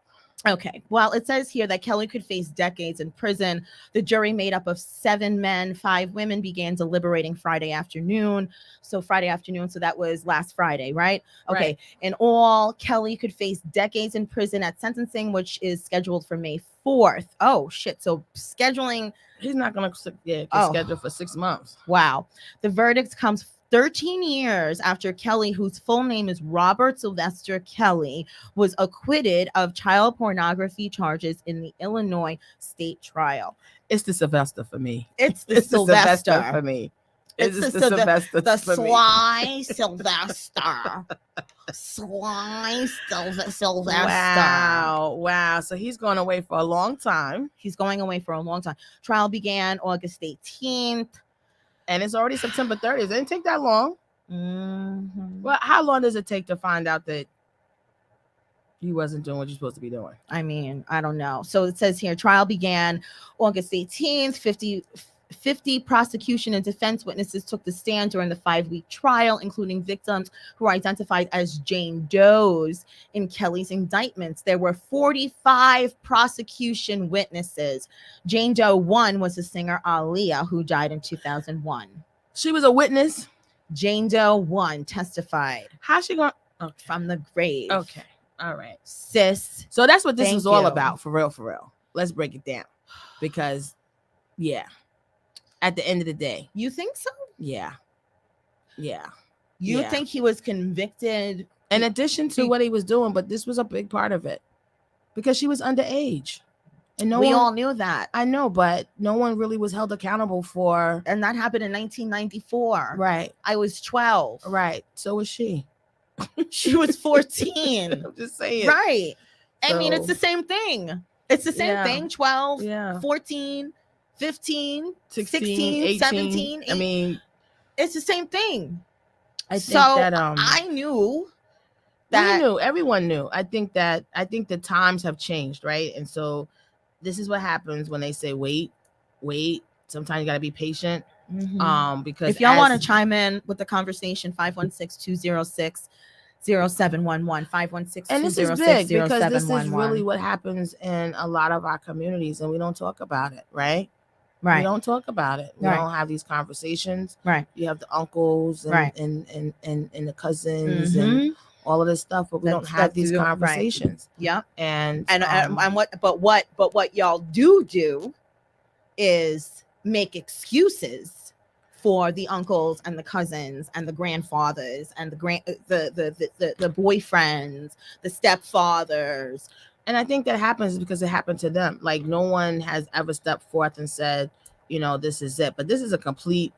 Okay. Well, it says here that Kelly could face decades in prison. The jury, made up of 7 men, 5 women, began deliberating Friday afternoon. So that was last Friday, right? Okay. Right. In all, Kelly could face decades in prison at sentencing, which is scheduled for May 4th. Oh, shit. So scheduling. He's not going to schedule for 6 months. Wow. The verdict comes 13 years after Kelly, whose full name is Robert Sylvester Kelly, was acquitted of child pornography charges in the Illinois state trial. It's the Sylvester for me. It's the Sylvester for me. It's the Sylvester the for sly me. Sylvester. Sly Sylvester. Wow. So he's going away for a long time. Trial began August 18th. And it's already September 30th. It didn't take that long. Mm-hmm. Well, how long does it take to find out that you wasn't doing what you're supposed to be doing? I mean, I don't know. So it says here, trial began August 18th. 50 prosecution and defense witnesses took the stand during the 5-week trial, including victims who were identified as Jane Does in Kelly's indictments. There were 45 prosecution witnesses. Jane Doe 1 was the singer Aaliyah, who died in 2001. She was a witness. Jane Doe 1 testified. How's she going? Okay. From the grave. Okay. All right. Sis. So that's what this was all you. about, for real. Let's break it down. Because, yeah. At the end of the day. You think so? Yeah. You think he was convicted? In addition to what he was doing, but this was a big part of it. Because she was underage. And we all knew that. I know, but no one really was held accountable for. And that happened in 1994. Right. I was 12. Right. So was she. She was 14. I'm just saying. Right. I mean, it's the same thing. It's the same thing. 12, 14, 15, 16, 18, 17. 18. I mean, it's the same thing. I think So that I knew we that. knew, everyone knew. I think the times have changed, right? And so this is what happens when they say wait. Sometimes you got to be patient. Because if y'all want to chime in with the conversation, 516-206-0711, 516-206-0711. And this is big because this is really what happens in a lot of our communities, and we don't talk about it, right? Right. We don't talk about it. We Right. don't have these conversations. Right. You have the uncles and Right. and the cousins and all of this stuff, but we don't have these conversations. Right. Yeah. And what y'all do is make excuses for the uncles and the cousins and the grandfathers and the boyfriends, the stepfathers. And I think that happens because it happened to them. Like, no one has ever stepped forth and said, this is it. But this is a complete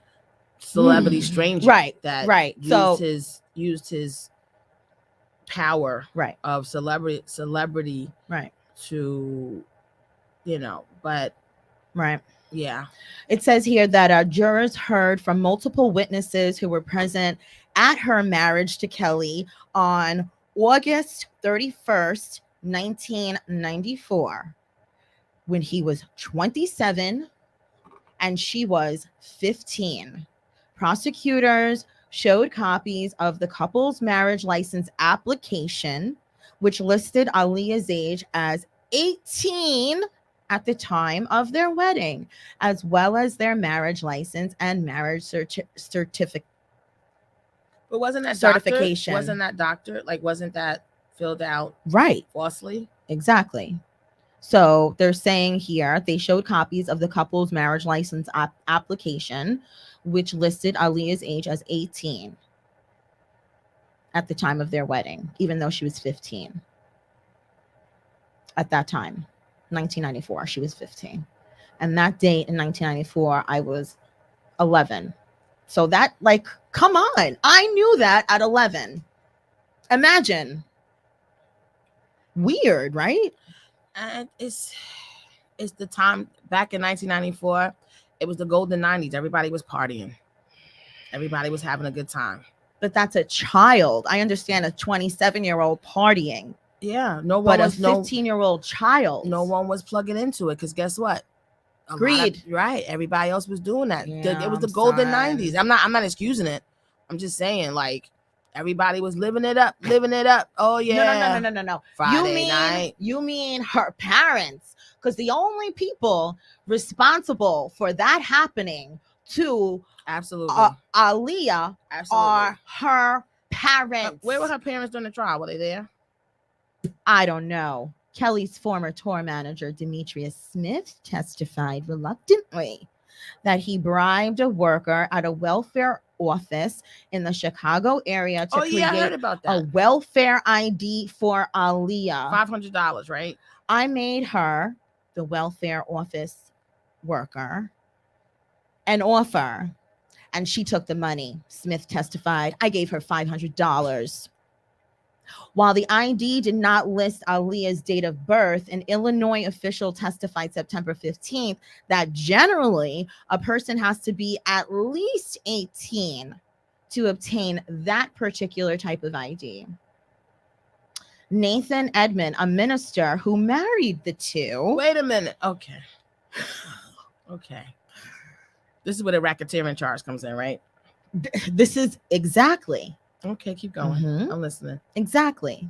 celebrity stranger, right? That right. used his power, right, of celebrity, right, to, but right. Yeah. It says here that jurors heard from multiple witnesses who were present at her marriage to Kelly on August 31st, 1994, when he was 27 and she was 15. Prosecutors showed copies of the couple's marriage license application, which listed Aaliyah's age as 18 at the time of their wedding, as well as their marriage license and marriage certificate. But wasn't that certification? Wasn't that filled out right falsely? Exactly. So they're saying here they showed copies of the couple's marriage license application, which listed Aaliyah's age as 18 at the time of their wedding, even though she was 15 at that time. 1994, she was 15, and that date in 1994 I was 11. So that, come on, I knew that at 11. Imagine. Weird, right? And it's the time back in 1994. It was the golden 90s. Everybody was partying. Everybody was having a good time. But that's a child. I understand a 27-year-old partying. Yeah, no one. But a 15-year-old child. No one was plugging into it, because guess what? Greed. Right. Everybody else was doing that. Yeah, it was the golden 90s. I'm not excusing it. I'm just saying, everybody was living it up. Oh yeah. No. Friday night. You mean her parents? Because the only people responsible for that happening to absolutely Aaliyah are her parents. Where were her parents during the trial? Were they there? I don't know. Kelly's former tour manager, Demetrius Smith, testified reluctantly that he bribed a worker at a welfare office in the Chicago area to create I heard about that. A welfare ID for Aaliyah. $500, right? I made her, the welfare office worker, an offer, and she took the money. Smith testified. I gave her $500. While the ID did not list Aaliyah's date of birth, an Illinois official testified September 15th that generally a person has to be at least 18 to obtain that particular type of ID. Nathan Edmond, a minister who married the two. Wait a minute. Okay. This is where the racketeering charge comes in, right? This is exactly. Okay, keep going. Mm-hmm. I'm listening. Exactly.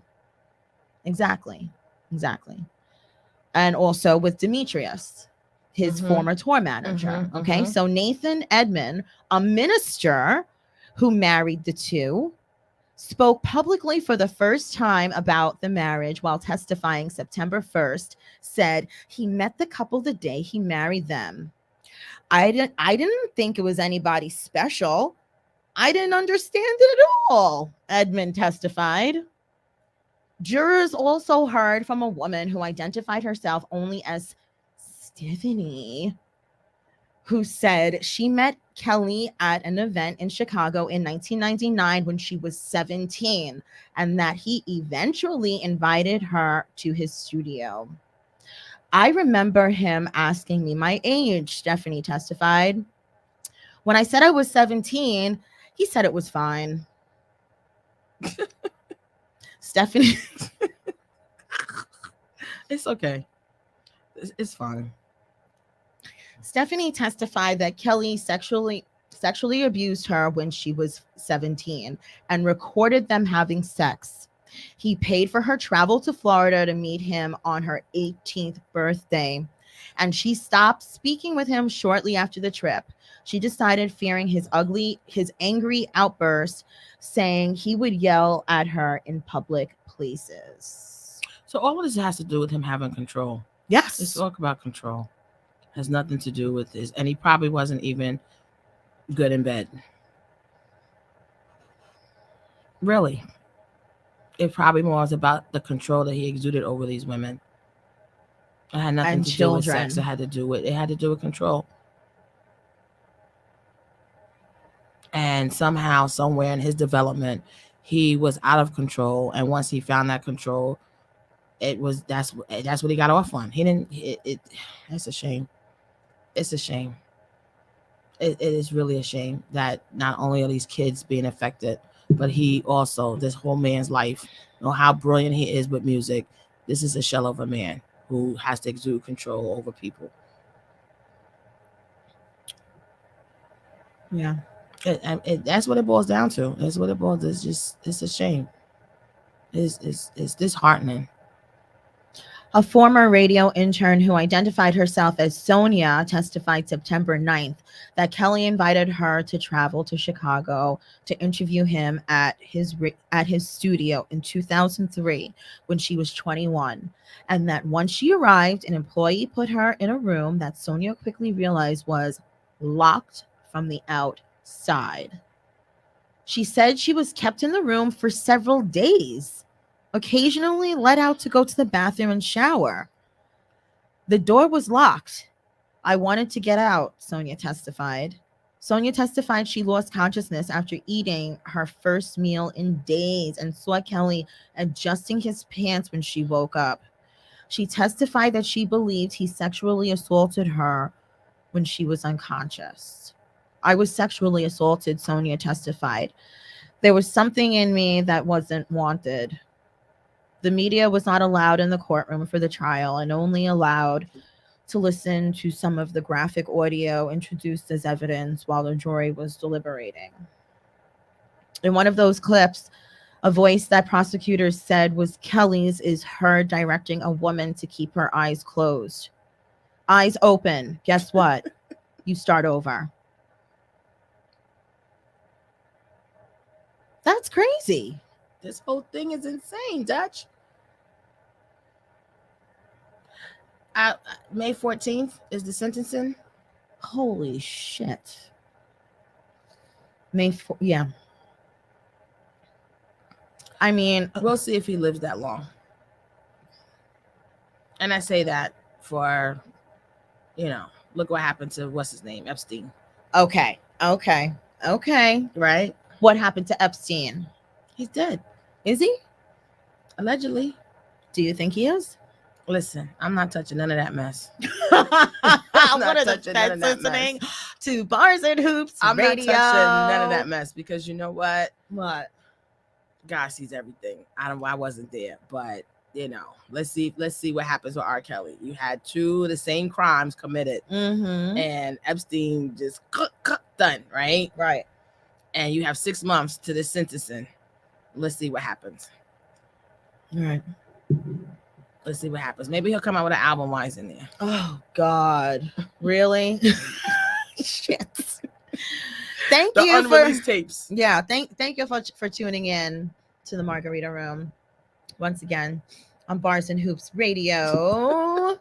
And also with Demetrius, his former tour manager. Okay, so Nathan Edmond, a minister who married the two, spoke publicly for the first time about the marriage while testifying September 1st, said he met the couple the day he married them. I didn't think it was anybody special. I didn't understand it at all, Edmond testified. Jurors also heard from a woman who identified herself only as Stephanie, who said she met Kelly at an event in Chicago in 1999 when she was 17, and that he eventually invited her to his studio. I remember him asking me my age, Stephanie testified. When I said I was 17, he said it was fine. Stephanie. It's okay. It's fine. Stephanie testified that Kelly sexually abused her when she was 17 and recorded them having sex. He paid for her travel to Florida to meet him on her 18th birthday, and she stopped speaking with him shortly after the trip. She decided, fearing his angry outburst, saying he would yell at her in public places. So all of this has to do with him having control. Yes. Let's talk about control. Has nothing to do with this. And he probably wasn't even good in bed. Really. It probably more was about the control that he exuded over these women. It had nothing And to children. do with sex. It had to do with control. And somehow, somewhere in his development, he was out of control. And once he found that control, that's what he got off on. He didn't. That's a shame. It's a shame. It is really a shame that not only are these kids being affected, but he also, this whole man's life, you know how brilliant he is with music. This is a shell of a man who has to exude control over people. Yeah. That's what it boils down to. That's what it boils. It's a shame. It's disheartening. A former radio intern who identified herself as Sonia testified September 9th that Kelly invited her to travel to Chicago to interview him at his studio in 2003 when she was 21, and that once she arrived, an employee put her in a room that Sonia quickly realized was locked from the outside. She said she was kept in the room for several days, occasionally let out to go to the bathroom and shower. The door was locked. I wanted to get out, Sonia testified. Sonia testified she lost consciousness after eating her first meal in days and saw Kelly adjusting his pants when she woke up. She testified that she believed he sexually assaulted her when she was unconscious. I was sexually assaulted, Sonia testified. There was something in me that wasn't wanted. The media was not allowed in the courtroom for the trial and only allowed to listen to some of the graphic audio introduced as evidence while the jury was deliberating. In one of those clips, a voice that prosecutors said was Kelly's is her directing a woman to keep her eyes closed. Eyes open. Guess what? You start over. That's crazy. This whole thing is insane, Dutch. May 14th is the sentencing. Holy shit. Yeah. I mean, we'll see if he lives that long. And I say that for, look what happened to what's his name, Epstein. Okay. Right? What happened to Epstein? He's dead. Is he? Allegedly. Do you think he is? Listen, I'm not touching none of that mess. What are the feds listening to Bars and Hoops I'm Radio? not touching none of that mess because you know what? What? God sees everything. I wasn't there, but let's see what happens with R. Kelly. You had two of the same crimes committed, and Epstein just done, right? Right. And you have 6 months to the sentencing. Let's see what happens. All right. Let's see what happens. Maybe he'll come out with an album while he's in there. Oh God, really? Shit. Thank the you unreleased tapes. Yeah, thank you for tuning in to the Margarita Room once again on Bars and Hoops Radio.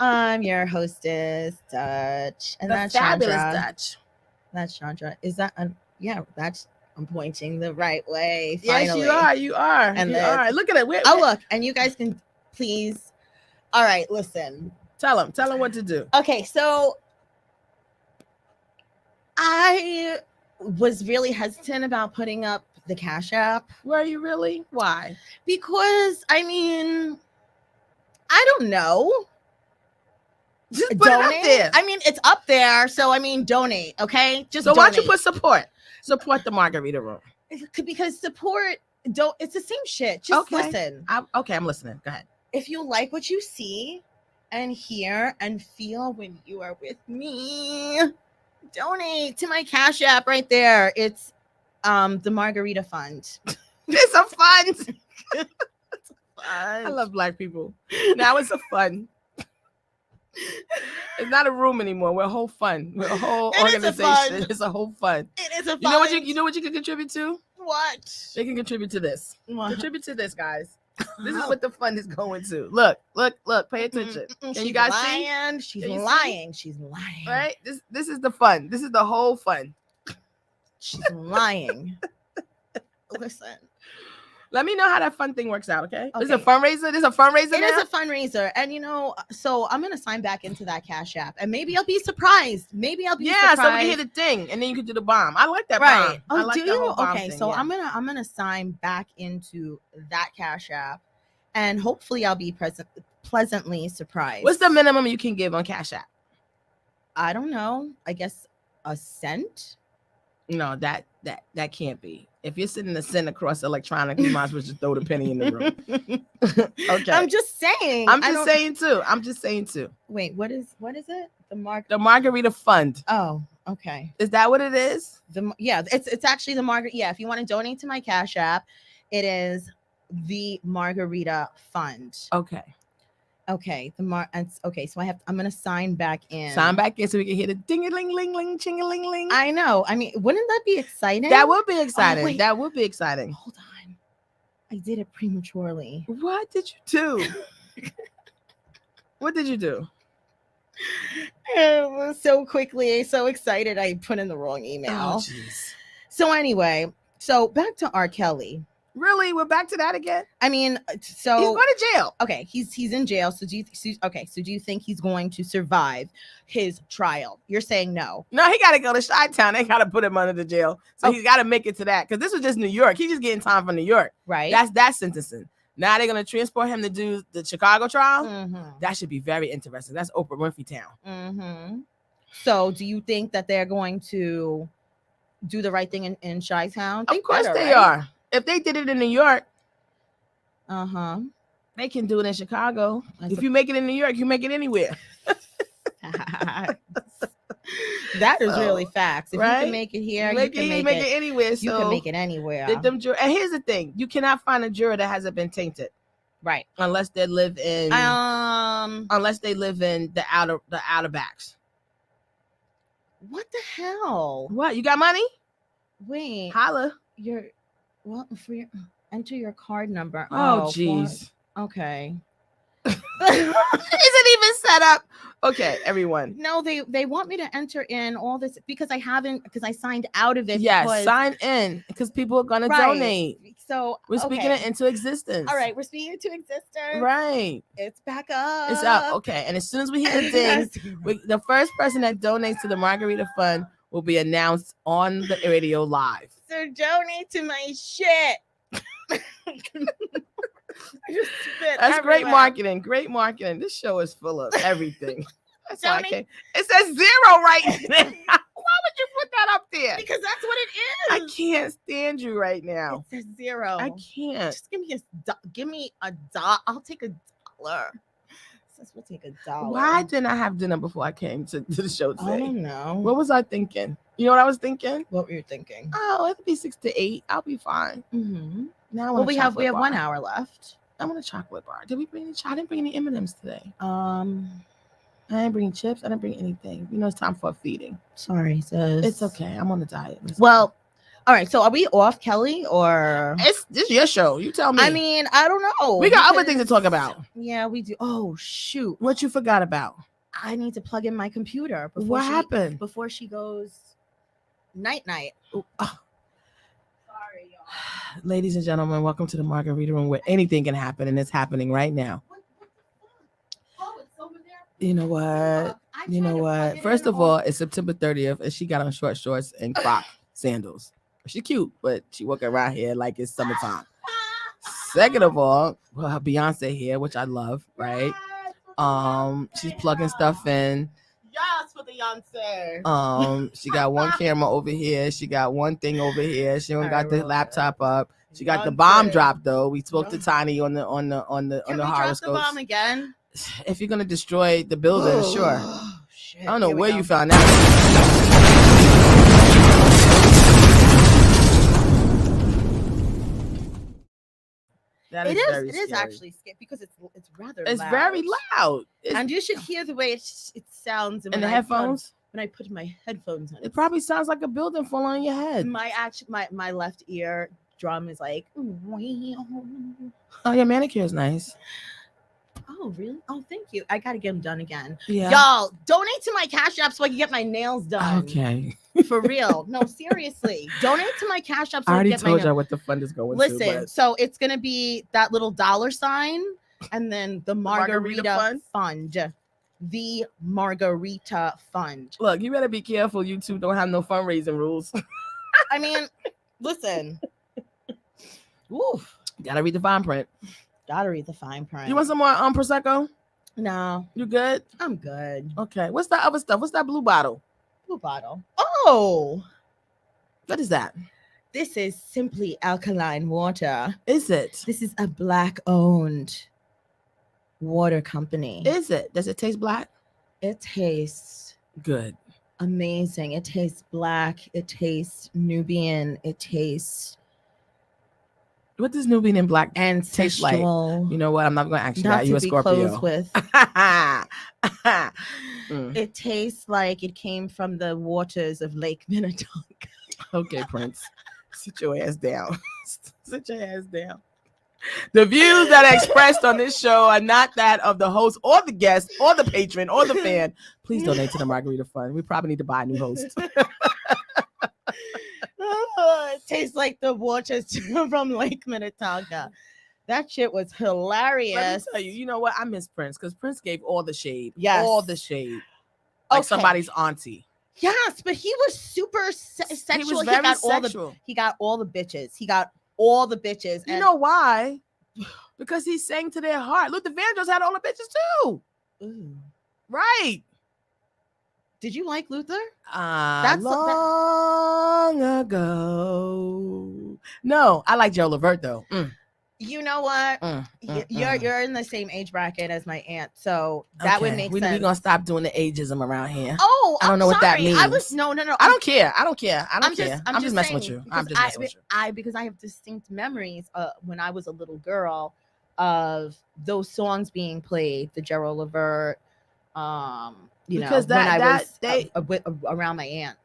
I'm your hostess, Dutch, and that's fabulous Chaundra. Dutch. That's Chaundra. Is that I'm pointing the right way. Finally. Yes, you are. And you are. Look at it. Look, and you guys can please. All right, listen. Tell him what to do. Okay, so I was really hesitant about putting up the Cash App. Were you really? Why? Because I don't know. Just put it up there. It's up there, so donate. Okay, so why don't you put support the Margarita Room? Because support don't. It's the same shit. Just Okay. listen. I'm listening. Go ahead. If you like what you see and hear and feel when you are with me, donate to my Cash App right there. It's the Margarita Fund. It's a fund. It's I fun. love Black people. Now it's a fund. It's not a room anymore. We're a whole fund. We're a whole It is a organization. fund. It's a whole fund. It is a fun. You know what you can contribute to? What? They can contribute to this. What? Contribute to this, guys. This is what the fund is going to. Look. Pay attention. Can She's you guys lying. She's Can you see? lying. She's lying. see? Right? This is the fund. This is the whole fund. She's lying. Listen. Let me know how that fund thing works out, okay? This is a Okay. fundraiser. This is a fundraiser It now? is a fundraiser, and so I'm gonna sign back into that Cash App, and maybe I'll be surprised. Yeah, so we can hear the thing, and then you can do the bomb. I like that Right? bomb. I Oh, like do the you? whole bomb Okay, thing, so yeah. I'm gonna sign back into that Cash App, and hopefully I'll be pleasantly surprised. What's the minimum you can give on Cash App? I don't know. I guess a cent. No, that can't be. If you're sending a cent across electronic, you might as well just throw the penny in the room. Okay. I'm just saying. I'm just saying too. Wait, what is it? The Margarita Fund. Oh, okay. Is that what it is? It's actually the Margaret. Yeah, if you want to donate to my Cash App, it is the Margarita Fund. Okay. Okay, okay. So I'm gonna sign back in. Sign back in so we can hear the ding-a-ling-ling-ling, ching-a-ling-ling. I know. I mean, wouldn't that be exciting? That would be exciting. wait. That would be exciting. Hold on. I did it prematurely. What did you do? What did you do? It was so quickly, so excited. I put in the wrong email. Oh, jeez. So anyway, back to R. Kelly. Really? We're back to that again? I mean, so He's going to jail. okay, he's in jail. So do you think he's going to survive his trial? You're saying no. No, he got to go to Chi-Town. They got to put him under the jail. So he's got to make it to that. Because this was just New York. He's just getting time from New York. Right. That's sentencing. Now they're going to transport him to do the Chicago trial. Mm-hmm. That should be very interesting. That's Oprah Winfrey Town. Mm-hmm. So do you think that they're going to do the right thing in Chi-Town? Of course they are. If they did it in New York, Uh-huh. they can do it in Chicago. If you make it in New York, you make it anywhere. That is really facts. If you right? can make it here, you can make it anywhere. You can make it anywhere. And here's the thing: you cannot find a juror that hasn't been tainted, right? Unless they live in the outer backs. What the hell? What? You got money? Wait. Holla. Enter your card number. Oh, jeez. Okay. Is it even set up? Okay, everyone. No, they want me to enter in all this because I signed out of it. Yes, sign in because people are gonna donate. So we're speaking it into existence. All right, we're speaking it into existence. Right. It's back up. It's up. Okay. And as soon as we hear the ding, the first person that donates to the Margarita Fund will be announced on the radio live. So donate to my shit. That's great marketing. Great marketing. This show is full of everything. That's why it says 0 right now. Why would you put that up there? Because that's what it is. I can't stand you right now. It says 0. I can't. Just give me a dollar. I'll take $1. Says we'll take $1. Why didn't I have dinner before I came to the show today? I don't know. What was I thinking? You know what I was thinking? What were you thinking? Oh, it'll be 6 to 8. I'll be fine. Mm-hmm. Now we have 1 hour left. I want a chocolate bar. Did we bring any? I didn't bring any M&Ms today. I didn't bring chips. I didn't bring anything. You know, it's time for a feeding. Sorry, sis. It's okay. I'm on a diet. Well, all right. So are we off, Kelly, or this your show? You tell me. I mean, I don't know. We got other things to talk about. Yeah, we do. Oh shoot! What you forgot about? I need to plug in my computer. What happened? Before she goes night. Sorry, y'all. Ladies and gentlemen, welcome to the Margarita Room, where anything can happen, and it's happening right now. What the fuck? Oh, it's over there. You know what? You know what? First of all, it's September 30th, and she got on short shorts and Croc sandals. She's cute, but she walking around here like it's summertime. Second of all, well, her Beyonce here, which I love, right? She's plugging stuff in. Yes, for the Beyonce. She got one camera over here. She got one thing over here. She don't got the laptop up. She got the bomb Nonsense. drop though. We spoke to Tiny on the Can we drop the horoscopes. bomb again? If you're gonna destroy the building, sure. Shit. I don't know Here we where go. you found that. That It very is. It is scary. actually scary because it's rather. It's loud. very loud. And you should hear the way it sounds in the headphones. When I put my headphones on, It probably sounds like a building falling on your head. My left ear drum is like. Oh, your manicure is nice. Oh really? Oh, thank you. I gotta get them done again. Yeah. Y'all donate to my Cash App so I can get my nails done. Okay. For real. No, seriously. Donate to my Cash App so I I already can get my told nails. y'all what the fund is going to. Listen, so it's gonna be that little $sign and then the Margarita Fund. The Margarita Fund. Look, you better be careful. YouTube don't have no fundraising rules. I mean, listen. Oof. Gotta read the fine print. Gotta read the fine print. You want some more Prosecco? No, You good? I'm good. Okay. What's that other stuff? What's that blue bottle? Blue bottle. Oh, What is that? this is Simply Alkaline Water. Is it? This is a Black-owned water company. Is it? Does it taste black? It tastes Good. amazing. It tastes black. It tastes Nubian. It tastes What does Nubian and black taste like? ancestral. You know what? I'm not going to ask you Not that. You to a be Scorpio. close with. Mm. It tastes like it came from the waters of Lake Minnetonka. Okay, Prince. Sit your ass down. Sit your ass down. The views that are expressed on this show are not that of the host or the guest or the patron or the fan. Please donate to the Margarita Fund. We probably need to buy a new host. It tastes like the waters from Lake Minnetonka. That shit was Let me hilarious. tell you, you know what? I miss Prince because Prince gave all the shade. Yes. All the shade. Like Okay. somebody's auntie. Yes, but he was super sexual. He was very sexual. He got all the bitches. He got all the bitches. You and- know why? Because he sang to their heart. Luther Vandross had all the bitches too. Ooh. Right. Did you like Luther? That's long ago. No, I like Joe Levert though. You know what? You're in the same age bracket as my aunt, so that would make sense. We're gonna stop doing the ageism around here. Oh, I don't know what that sorry. means. I was no. I don't care. I don't care. I don't care. I'm just messing with saying, you. I'm just messing with you. because I have distinct memories when I was a little girl of those songs being played, the Gerald Levert, Because when I was around my aunt.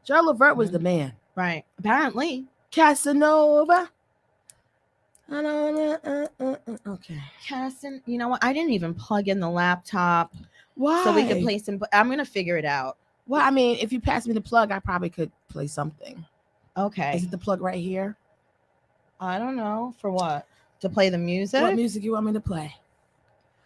Gerald Levert was the man. Right. Apparently. Casanova. Okay. Casson, you know what? I didn't even plug in the laptop Why? so we could play some. I'm gonna figure it out. Well, I mean, if you pass me the plug, I probably could play something. Okay. Is it the plug right here? I don't know for what. To play the music. What music you want me to play?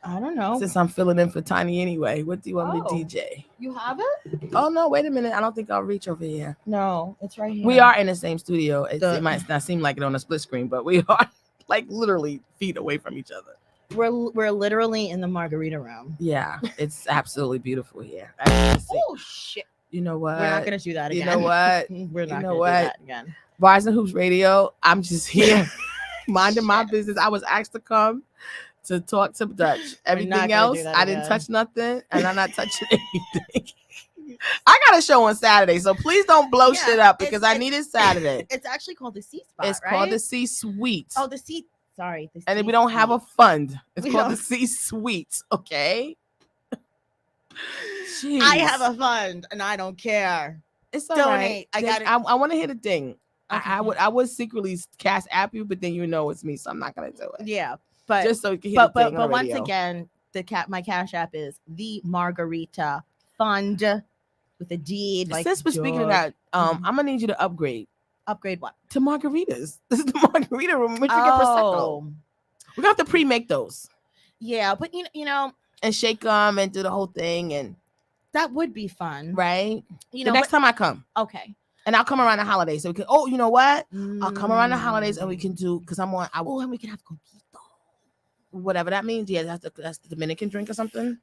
I don't know. Since I'm filling in for Tiny anyway, what do you want me Oh. to DJ? You have it? Oh no, wait a minute. I don't think I'll reach over here. No, it's right here. We are in the same studio. It The- might not seem like it on a split screen, but we are like literally feet away from each other. We're literally in the margarita room. Yeah, it's absolutely beautiful here. As you can see. Oh shit. You know what? We're not gonna do that You again. know what? We're not know gonna what? do that again. Bars and Hoops Radio. I'm just here minding my business. I was asked to come to talk to Dutch. not Everything gonna else, do that I didn't again. touch nothing, and I'm not touching anything. I got a show on Saturday, so please don't blow Yeah, shit up it's- because I need it Saturday. It's actually called the C Spot. It's right? called the C Suite. Oh, the C. Sorry. The And C we don't have a fund. It's We called don't. the C Suite. Okay. Jeez. I have a fund and I don't care. It's all donate. right. I got it. I want to hear the ding. Okay. I would secretly cast app you, but then you know it's me, so I'm not gonna do it. Yeah, but Just so you can hear the ding on once radio. again, my Cash App is the Margarita Fund with a D. Like Since we're speaking of George. that, Mhm. I'm gonna need you to upgrade Upgrade what? to margaritas. This is the margarita room. We're drinking prosecco. We're gonna have to pre-make those yeah, but you know and shake them and do the whole thing, and that would be fun, right. You The know, next time I come, okay. and I'll come around the holidays, so we can. Oh, you know what? I'll come around the holidays and we Mm. can do because I'm on. Oh, and we can have coquito. Whatever that means. Yeah, that's the Dominican drink or something.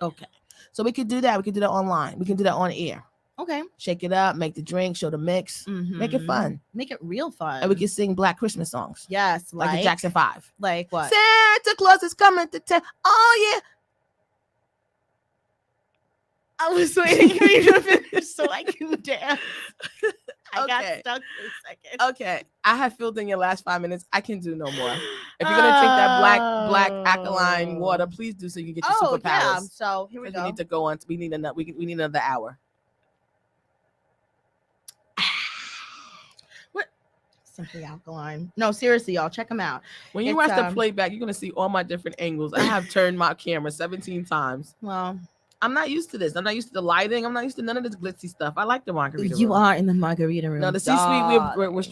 Okay, so we could do that. We could do that online. We can do that on air. Okay. Shake it up, make the drink, show the mix, make it fun. Make it real fun. And we can sing Black Christmas songs. Yes, Like the Jackson 5. Like what? Santa Claus is coming to town. Oh, yeah. I was waiting for you to finish so I can dance. I got Okay. stuck for a second. Okay. I have filled in your last 5 minutes. I can do no more. If you're going to drink that black alkaline water, please do so you can get your superpowers. Yeah. So here we 'Cause go. We need to go on. We need another hour. What? Simply Alkaline. No, seriously, y'all, check them out. When you watch the playback, you're going to see all my different angles. I have turned my camera 17 times. Well, I'm not used to this. I'm not used to the lighting. I'm not used to none of this glitzy stuff. I like the margarita room. you are in the margarita room. No, the C-suite, we're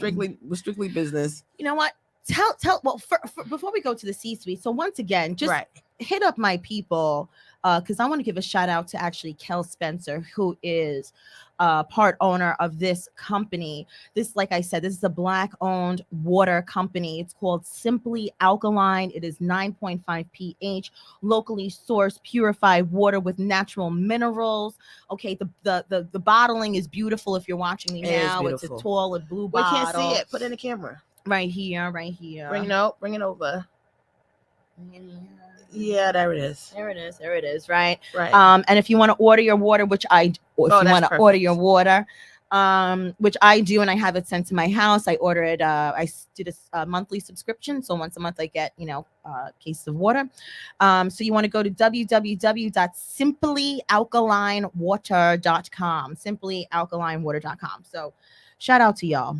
strictly business. You know what? Tell. Well, before we go to the C-suite, so once again, just hit up my people, because I want to give a shout out to actually Kel Spencer, who is part owner of this company. This, like I said, this is a Black-owned water company. It's called Simply Alkaline. It is 9.5 pH, locally sourced, purified water with natural minerals. Okay, the bottling is beautiful. If you're watching me now, it's a tall and blue bottle. We can't see it. Put it in the camera. Right here, right here. Bring it over. Yeah, there it is. There it is. Right. Right. And if you want to order your water, which I do, order your water, which I do, and I have it sent to my house. I order it. I did a monthly subscription, so once a month I get a case of water. So you want to go to www.simplyalkalinewater.com. Simplyalkalinewater.com. So shout out to y'all.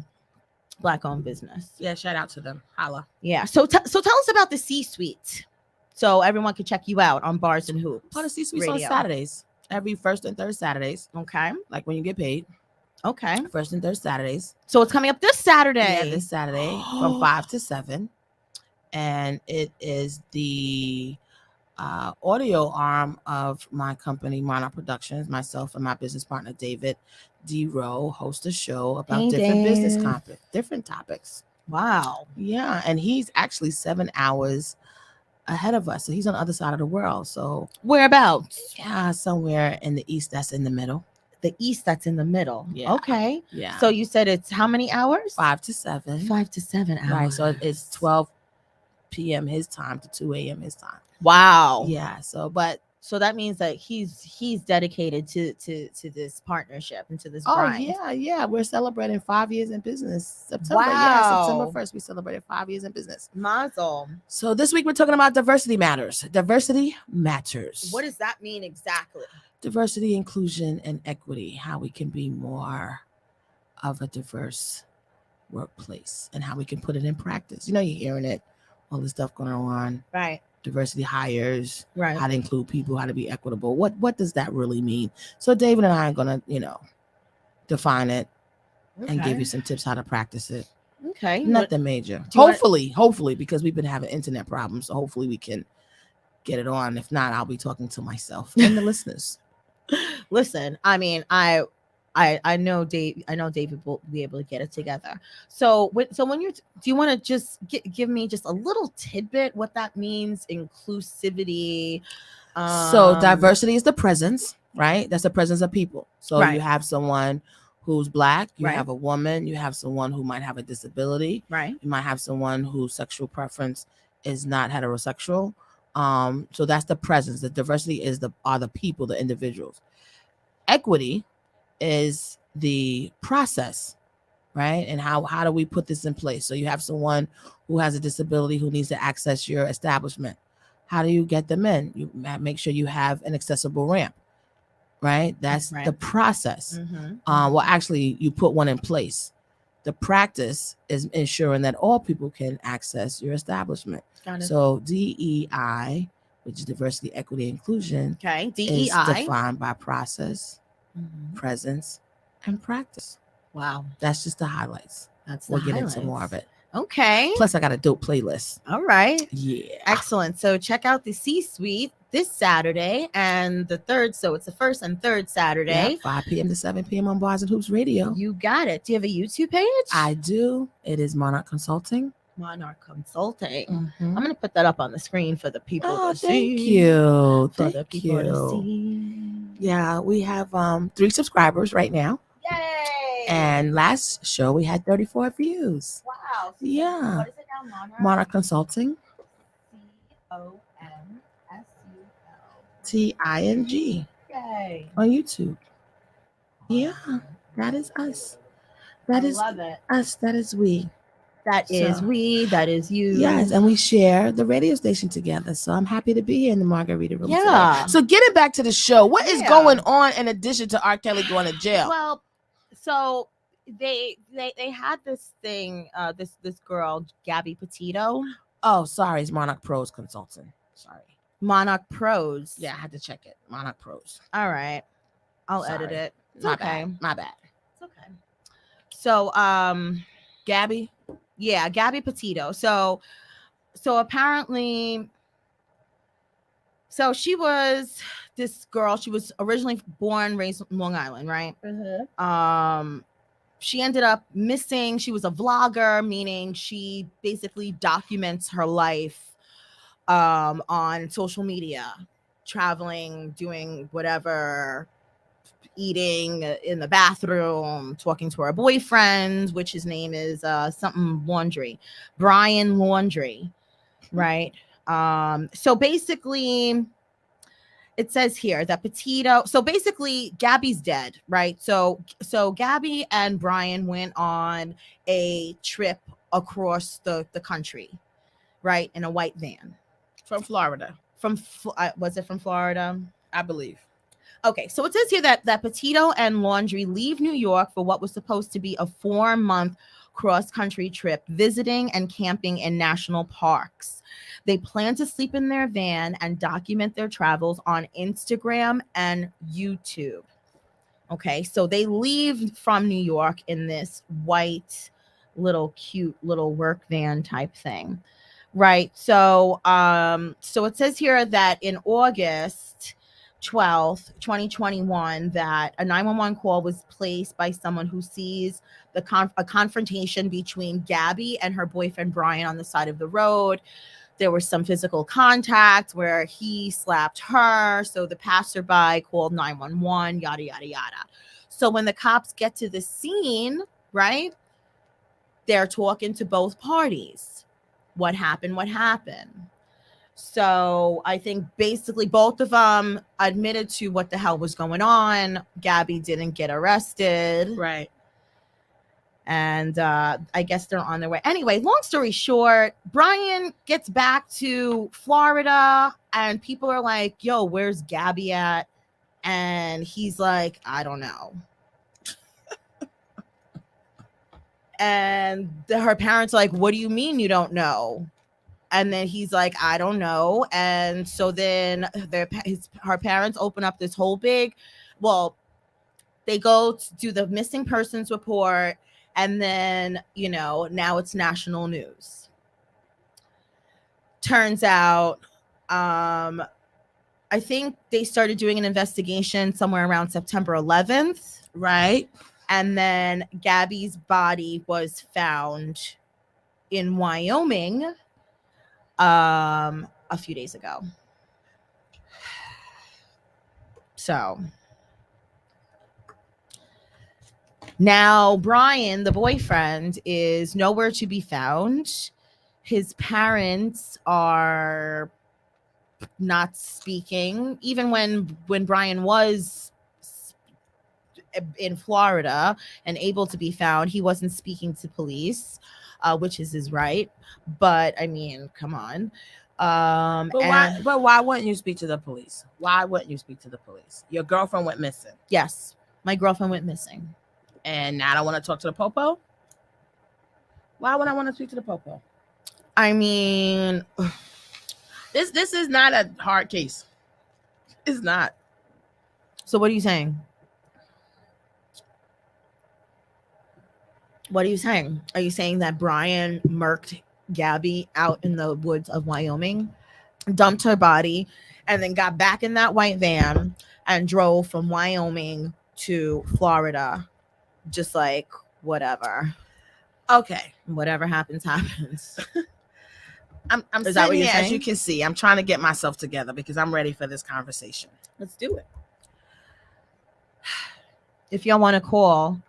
Black-owned business. Yeah, shout out to them. Holla. Yeah. So tell us about the C-suite, so everyone can check you out on Bars and Hoops. The C-suite's on Saturdays, every first and third Saturdays. Okay. Like when you get paid. Okay. First and third Saturdays. So it's coming up this Saturday. Yeah, this Saturday from 5 to 7, and it is the audio arm of my company, Monarch Productions. Myself and my business partner David D. Rowe host a show about different topics. Wow. Yeah, and he's actually 7 hours ahead of us, so he's on the other side of the world. So whereabouts? Yeah, somewhere in the east. That's in the middle. The east, that's in the middle. Yeah. Okay. Yeah. So you said it's how many hours? 5 to 7. 5 to 7 hours. Right. So it's 12 p.m. his time to 2 a.m. his time. Wow. Yeah. So that means that he's dedicated to this partnership and to this brand. Yeah. We're celebrating 5 years in business. September 1st, we celebrated 5 years in business. Mazel. So this week we're talking about diversity matters. Diversity matters. What does that mean exactly? Diversity, inclusion, and equity. How we can be more of a diverse workplace and how we can put it in practice. You're hearing it, all this stuff going on. Right. Diversity hires, right? How to include people, how to be equitable. What does that really mean? So David and I are gonna, define it and give you some tips how to practice it. Okay. Nothing major. Hopefully, because we've been having internet problems. So hopefully we can get it on. If not, I'll be talking to myself and the listeners. Listen, I mean, I know David will be able to get it together. So when do you want to just give me just a little tidbit what that means? Inclusivity. So diversity is the presence, right? That's the presence of people. So you have someone who's Black, you have a woman, you have someone who might have a disability, right? You might have someone whose sexual preference is not heterosexual. So that's the presence. The diversity are the people, the individuals. Equity is the process, right? And how do we put this in place? So you have someone who has a disability who needs to access your establishment. How do you get them in? You make sure you have an accessible ramp, right? That's the process. Mm-hmm. Well, actually, you put one in place. The practice is ensuring that all people can access your establishment. So DEI, which is diversity, equity, inclusion, DEI is defined by process, presence, and practice. Wow, that's just the highlights. We'll get into more of it. Okay. Plus, I got a dope playlist. All right. Yeah. Excellent. So check out the C-suite this Saturday and the third. So it's the first and third Saturday. 5 p.m. to 7 p.m. on Bars and Hoops Radio. You got it. Do you have a YouTube page? I do. It is Monarch Consulting. Monarch Consulting. Mm-hmm. I'm going to put that up on the screen for the people to see. Thank you. For the people to see. Yeah, we have 3 subscribers right now. Yay! And last show we had 34 views. wow. So Yeah. What is it now, Monarch? Monarch Consulting, CONSUL. TING Yay! on YouTube. Yeah, that is us. That I is love it. us. That is we. That is So- we. That is you. Yes, and we share the radio station together. So I'm happy to be here in the Margarita Room Yeah. today. So getting back to the show, what is Yeah. going on in addition to R. Kelly going to jail? Well, so they had this thing. This girl, Gabby Petito, Oh, sorry, it's Monarch Pros Consulting. Sorry. Monarch Pros. Yeah, I had to check it. Monarch Pros. All right. I'll Sorry. edit it. It's My okay. bad. My bad. It's okay. So Gabby? yeah, Gabby Petito. So apparently, so she was this girl. She was originally born, raised in Long Island, right? She ended up missing. She was a vlogger, meaning she basically documents her life on social media, traveling, doing whatever, eating in the bathroom, talking to her boyfriend, which his name is something Laundry, Brian Laundry, right? So basically, it says here that Petito. So basically, Gabby's dead, right? So Gabby and Brian went on a trip across the country, right, in a white van From Florida, was it from Florida? I believe. Okay, so it says here that Petito and Laundry leave New York for what was supposed to be a 4-month cross-country trip, visiting and camping in national parks. They plan to sleep in their van and document their travels on Instagram and YouTube. Okay, so they leave from New York in this white, cute little work van type thing. Right. So so it says here that in August 12th, 2021, that a 911 call was placed by someone who sees a confrontation between Gabby and her boyfriend Brian on the side of the road. There was some physical contact where he slapped her. So the passerby called 911, yada, yada, yada. So when the cops get to the scene, right, they're talking to both parties. What happened? So I think basically both of them admitted to what the hell was going on. Gabby didn't get arrested. Right. And I guess they're on their way. Anyway, long story short, Brian gets back to Florida and people are like, yo, where's Gabby at? And he's like, I don't know. And her parents are like, what do you mean you don't know? And then he's like, I don't know. And so then her parents open up this whole big, they go to do the missing persons report. And then, now it's national news. Turns out, I think they started doing an investigation somewhere around September 11th. Right. And then Gabby's body was found in Wyoming a few days ago. So now Brian, the boyfriend, is nowhere to be found. His parents are not speaking. Even when Brian was in Florida and able to be found, he wasn't speaking to police, which is his right. But I mean, come on. But why wouldn't you speak to the police? Why wouldn't you speak to the police? Your girlfriend went missing. Yes, my girlfriend went missing. And now I don't want to talk to the popo? Why would I want to speak to the popo? I mean, this is not a hard case. It's not. So what are you saying? What are you saying? Are you saying that Brian murked Gabby out in the woods of Wyoming, dumped her body, and then got back in that white van and drove from Wyoming to Florida? Just like, whatever. Okay. Whatever happens. I'm Is that what sitting you're here, as saying? you can see, I'm trying to get myself together because I'm ready for this conversation. Let's do it. If y'all want to call,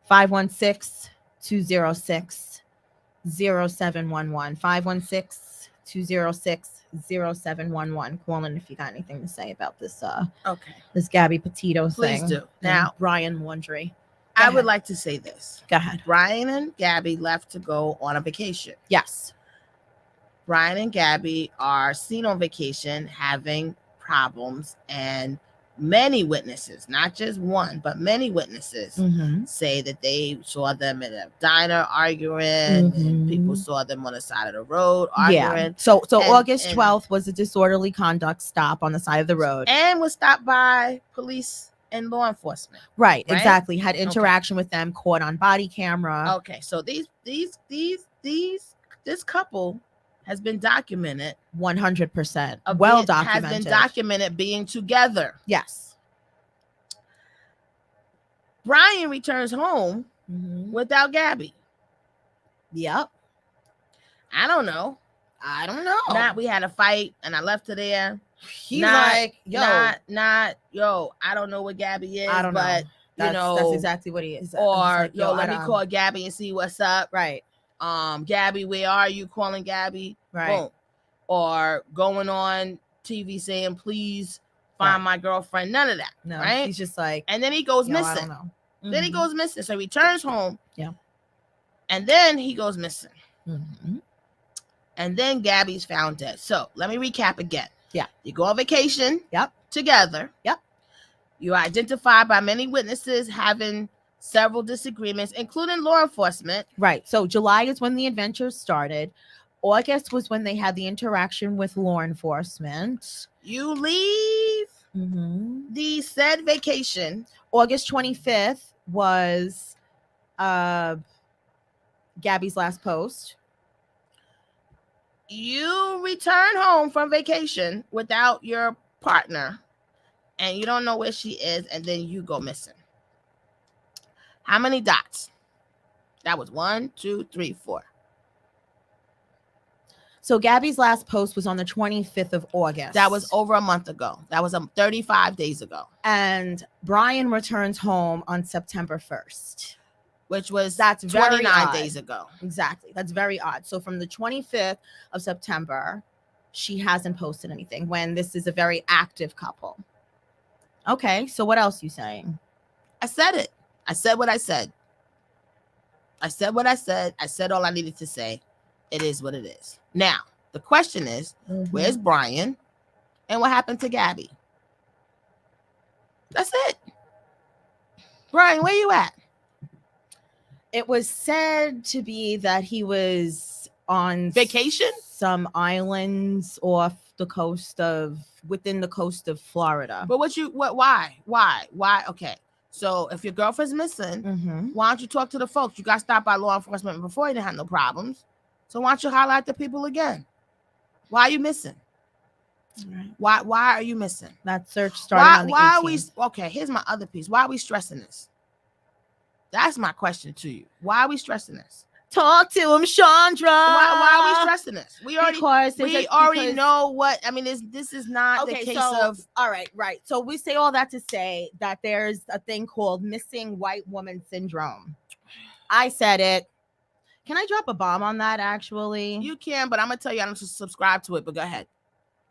516-206-0711. 516-206-0711. Call in if you got anything to say about this Okay. this Gabby Petito Please thing. do. And Now, Brian Laundrie. I ahead. would like to say this. Go ahead. Brian and Gabby left to go on a vacation. Yes. Brian and Gabby are seen on vacation having problems, and many witnesses, not just one, but many witnesses Mm-hmm. say that they saw them in a diner arguing, and people saw them on the side of the road arguing. Yeah. So And- August and- 12th was a disorderly conduct stop on the side of the road. and was stopped by police and law enforcement. Right, Right? exactly. Had interaction with them, caught on body camera. Okay, so this couple has been documented. 100%. of Well being- documented. Has been documented being together. Yes. Brian returns home Mm-hmm. without Gabby. Yep. I don't know. Not we had a fight and I left her there. He's Not- like, yo, yo, I don't know what Gabby is, I don't know. but that's, you know, that's exactly what he is. He's or like, yo, I let me don't- call Gabby and see what's up. Right. Gabby, where are you? Calling Gabby. Right. Boom. Or going on TV saying, please find Right. my girlfriend. None of that. No, right. he's just like, And then he goes yo, I missing. don't know. Then he goes missing. So he returns home. Yeah. And then he goes missing. Mm-hmm. And then Gabby's found dead. So let me recap again. Yeah. You go on vacation. Yep. Together. Yep. You are identified by many witnesses having several disagreements, including law enforcement. Right. So July is when the adventure started. August was when they had the interaction with law enforcement. You leave Mm-hmm. the said vacation. August 25th was Gabby's last post. You return home from vacation without your partner, and you don't know where she is, and then you go missing. How many dots? That was 1, 2, 3, 4. So Gabby's last post was on the 25th of August. That was over a month ago. That was 35 days ago, And Brian returns home on September 1st. which was That's very 29 odd. days ago. Exactly. That's very odd. So from the 25th of September, she hasn't posted anything when this is a very active couple. Okay. So what else you saying? I said it. I said what I said. I said what I said. I said all I needed to say. It is what it is. Now, the question is, where's Brian? And what happened to Gabby? That's it. Brian, where you at? It was said to be that he was on Vacation? some islands off the coast of within the coast of Florida. But why? Okay. So if your girlfriend's missing, Mm-hmm. why don't you talk to the folks? You got stopped by law enforcement before, you didn't have no problems. So why don't you highlight the people again? Why are you missing? Right. Why are you missing? That search started on the Why are 18th. we okay? Here's my other piece. Why are we stressing this? That's my question to you. Why are we stressing this? Talk to him, Chaundra. Why are we stressing this? We already Because know what I mean. This is not the case of all right. So we say all that to say that there's a thing called missing white woman syndrome. I said it. Can I drop a bomb on that? Actually, you can, but I'm gonna tell you I don't subscribe to it. But go ahead.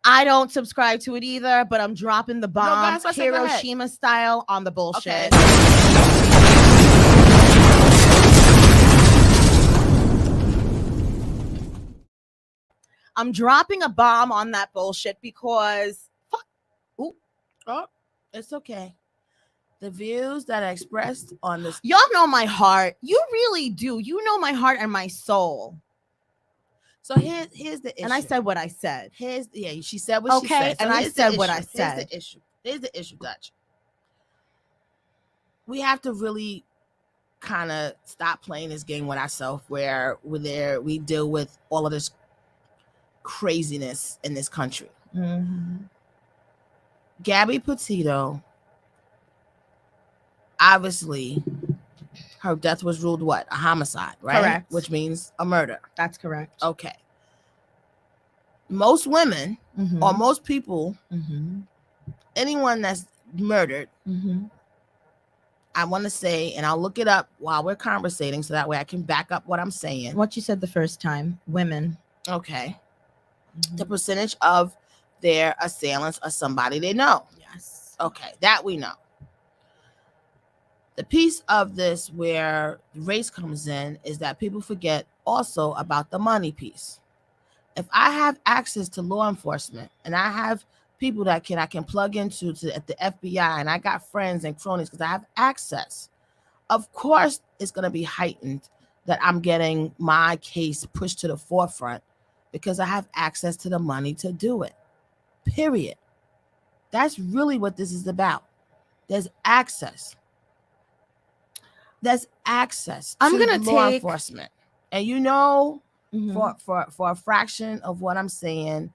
I don't subscribe to it either, but I'm dropping the bomb, that's what I said, go ahead. Hiroshima style, on the bullshit. Okay. I'm dropping a bomb on that bullshit because fuck. Oh, it's okay. The views that are expressed on this. Y'all know my heart. You really do. You know my heart and my soul. So here's the issue. And I said what I said. She said what she said. So and I here's the said what I issue. said. Here's the issue, Dutch. We have to really kind of stop playing this game with ourselves where we deal with all of this craziness in this country. Mm-hmm. Gabby Petito, obviously, her death was ruled what? A homicide, right? Correct. Which means a murder. That's correct. Okay. Most women Mm-hmm. or most people, Mm-hmm. anyone that's murdered, Mm-hmm. I want to say, and I'll look it up while we're conversating so that way I can back up what I'm saying. What you said the first time, women. Okay. The percentage of their assailants are somebody they know. Yes. Okay, that we know. The piece of this where race comes in is that people forget also about the money piece. If I have access to law enforcement and I have people that I can plug into at the FBI, and I got friends and cronies because I have access, of course it's going to be heightened that I'm getting my case pushed to the forefront because I have access to the money to do it. Period. That's really what this is about. There's access. There's access to law enforcement. And you know, for a fraction of what I'm saying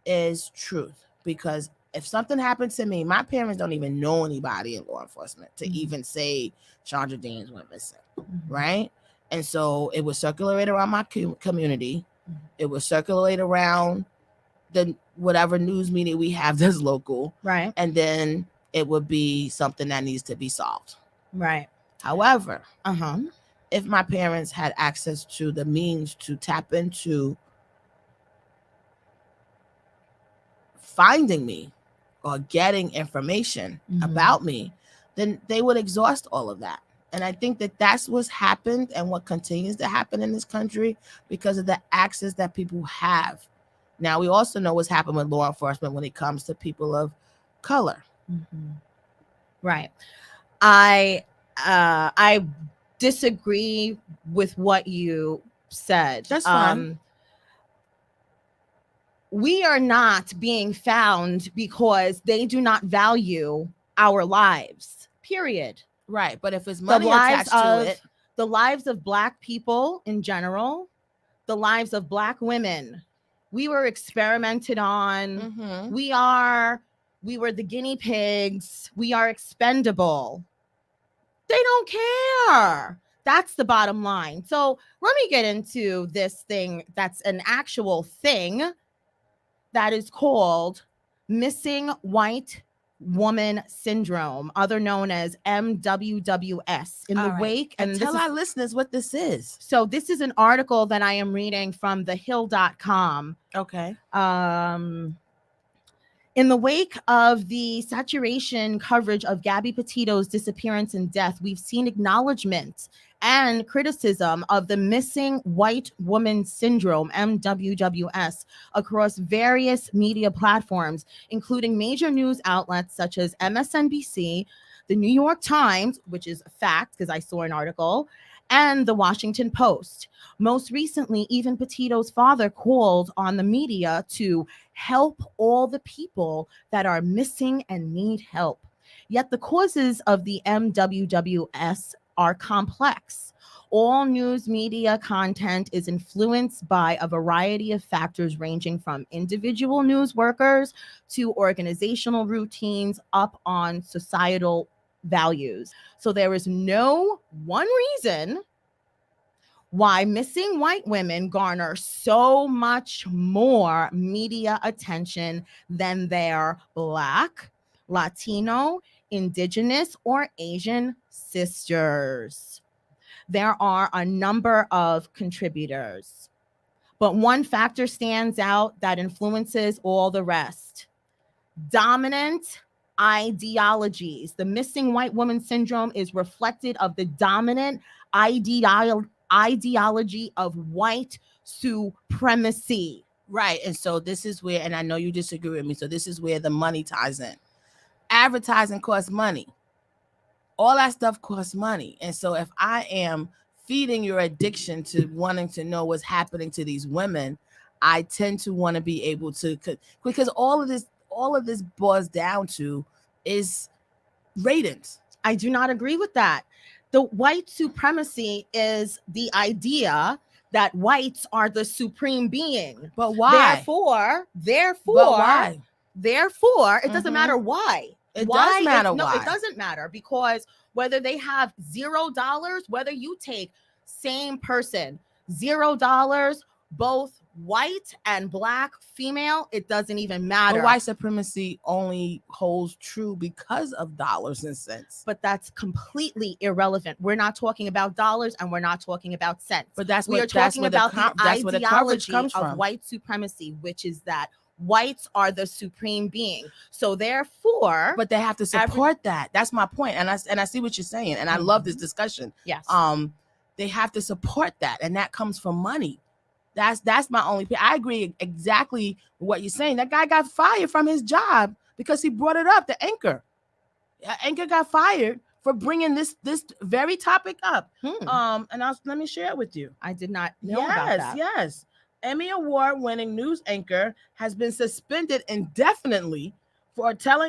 is truth. Because if something happened to me, my parents don't even know anybody in law enforcement to even say Chaundra Deans went missing, right? And so it would circulate around my community. It would circulate around the whatever news media we have that's local, right? And then it would be something that needs to be solved, right? However, if my parents had access to the means to tap into finding me or getting information about me, then they would exhaust all of that. And I think that that's what's happened and what continues to happen in this country because of the access that people have. Now, we also know what's happened with law enforcement when it comes to people of color. Right. I disagree with what you said. That's fine. We are not being found because they do not value our lives, period. Right. But if it's money attached to it. The lives of Black people in general, the lives of Black women, we were experimented on. We were the guinea pigs. We are expendable. They don't care. That's the bottom line. So let me get into this thing that's an actual thing that is called missing white woman syndrome, other known as MWWS. In the wake, and tell our listeners what this is. So this is an article that I am reading from thehill.com. Okay. In the wake of the saturation coverage of Gabby Petito's disappearance and death, we've seen acknowledgement and criticism of the missing white woman syndrome, MWWS, across various media platforms, including major news outlets such as MSNBC, the New York Times, which is a fact because I saw an article, and the Washington Post. Most recently, even Petito's father called on the media to help all the people that are missing and need help. Yet the causes of the MWWS are complex. All news media content is influenced by a variety of factors ranging from individual news workers to organizational routines up on societal values. So there is no one reason why missing white women garner so much more media attention than their Black, Latino, Indigenous, or Asian sisters. There are a number of contributors, but one factor stands out that influences all the rest. Dominant ideologies. The missing white woman syndrome is reflected of the dominant ideology of white supremacy. Right. And so this is where, and I know you disagree with me, so this is where the money ties in. Advertising costs money. All that stuff costs money. And so if I am feeding your addiction to wanting to know what's happening to these women, I tend to want to be able to, because all of this boils down to is ratings. I do not agree with that. The white supremacy is the idea that whites are the supreme being. But why? Therefore, why? It doesn't matter why. It does matter No, why. it doesn't matter, because whether they have $0, whether you take same person, $0, both white and black, female, it doesn't even matter. But white supremacy only holds true because of dollars and cents. But that's completely irrelevant. We're not talking about dollars and we're not talking about cents. But that's we what are talking about the that's where the coverage ideology comes of from. white supremacy, which is that whites are the supreme being. So therefore, But they have to support that. That's my point. And I see what you're saying. And I love this discussion. yes, they have to support that, and that comes from money. That's my only. I agree exactly with what you're saying. That guy got fired from his job because he brought it up. The anchor got fired for bringing this very topic up. And let me share it with you. I did not know about that. Yes. Emmy Award-winning news anchor has been suspended indefinitely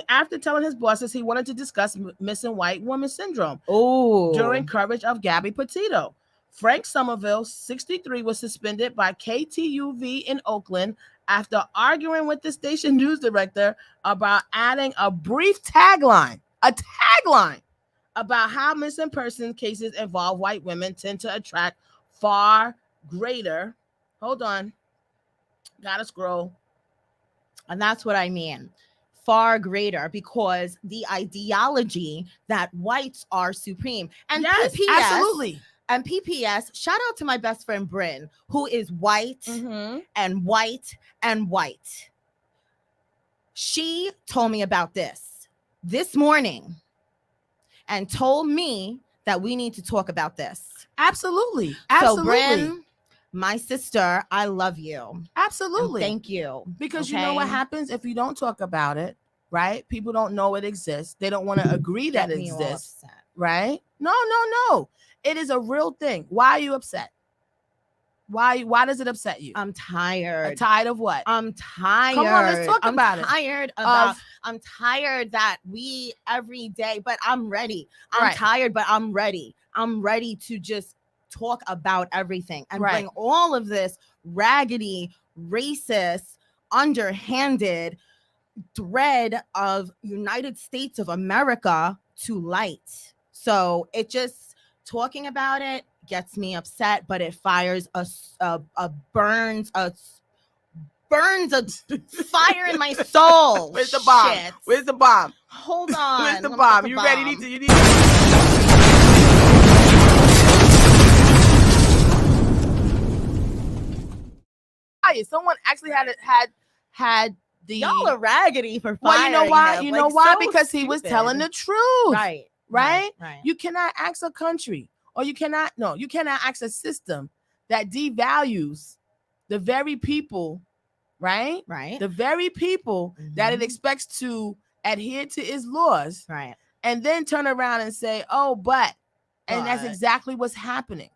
after telling his bosses he wanted to discuss missing white woman syndrome during coverage of Gabby Petito. Frank Somerville, 63, was suspended by KTUV in Oakland after arguing with the station news director about adding a brief tagline about how missing person cases involve white women tend to attract far greater. Hold on. Gotta scroll. And that's what I mean. Far greater, because the ideology that whites are supreme. And yes, PPS, absolutely. And PPS, shout out to my best friend Bryn, who is white and white and white. She told me about this morning and told me that we need to talk about this. Absolutely. So Bryn, my sister, I love you. Absolutely. And thank you. Because you know what happens if you don't talk about it, right? People don't know it exists. They don't want to agree that it exists, right? No. It is a real thing. Why are you upset? Why does it upset you? I'm tired. Tired of what? I'm tired. Come on, let's talk about it. I'm tired that we every day, but I'm ready. I'm tired, but I'm ready. I'm ready to just talk about everything and bring all of this raggedy, racist, underhanded thread of United States of America to light. So it just, talking about it gets me upset, but it fires burns a fire in my soul. Where's the bomb? Shit. Where's the bomb? Hold on. Where's the bomb? You ready? You need someone actually had the. Y'all are raggedy for firing. Well, you know why? him. You Like, know why? so Because he was telling the truth. Right. You cannot ask a country, or you cannot ask a system that devalues the very people, right? The very people that it expects to adhere to its laws, and then turn around and say, "Oh, but," and that's exactly what's happening.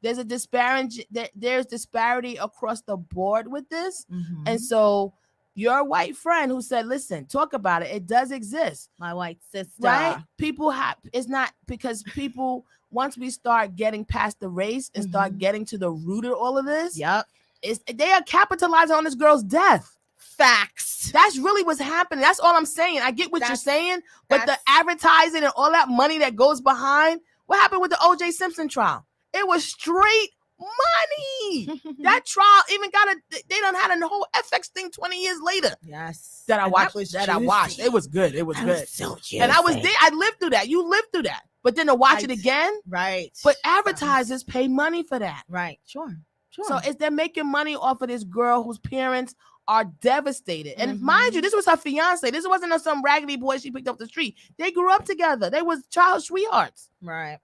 There's a disparity. There's disparity across the board with this, and so your white friend who said, "Listen, talk about it. It does exist." My white sister, right? People have. It's not because people. Once we start getting past the race and start getting to the root of all of this, they are capitalizing on this girl's death. Facts. That's really what's happening. That's all I'm saying. I get what you're saying, but the advertising and all that money that goes behind. What happened with the O.J. Simpson trial? It was straight money. That trial even they done had a whole FX thing 20 years later. Yes. That I watched. I watched. It was good. It was good. So juicy. And I was there. I lived through that. You lived through that. But then to watch it again. Right. But advertisers pay money for that. Right. Sure. So they're making money off of this girl whose parents are devastated. And mind you, this was her fiance. This wasn't some raggedy boy she picked up the street. They grew up together. They was child sweethearts. Right.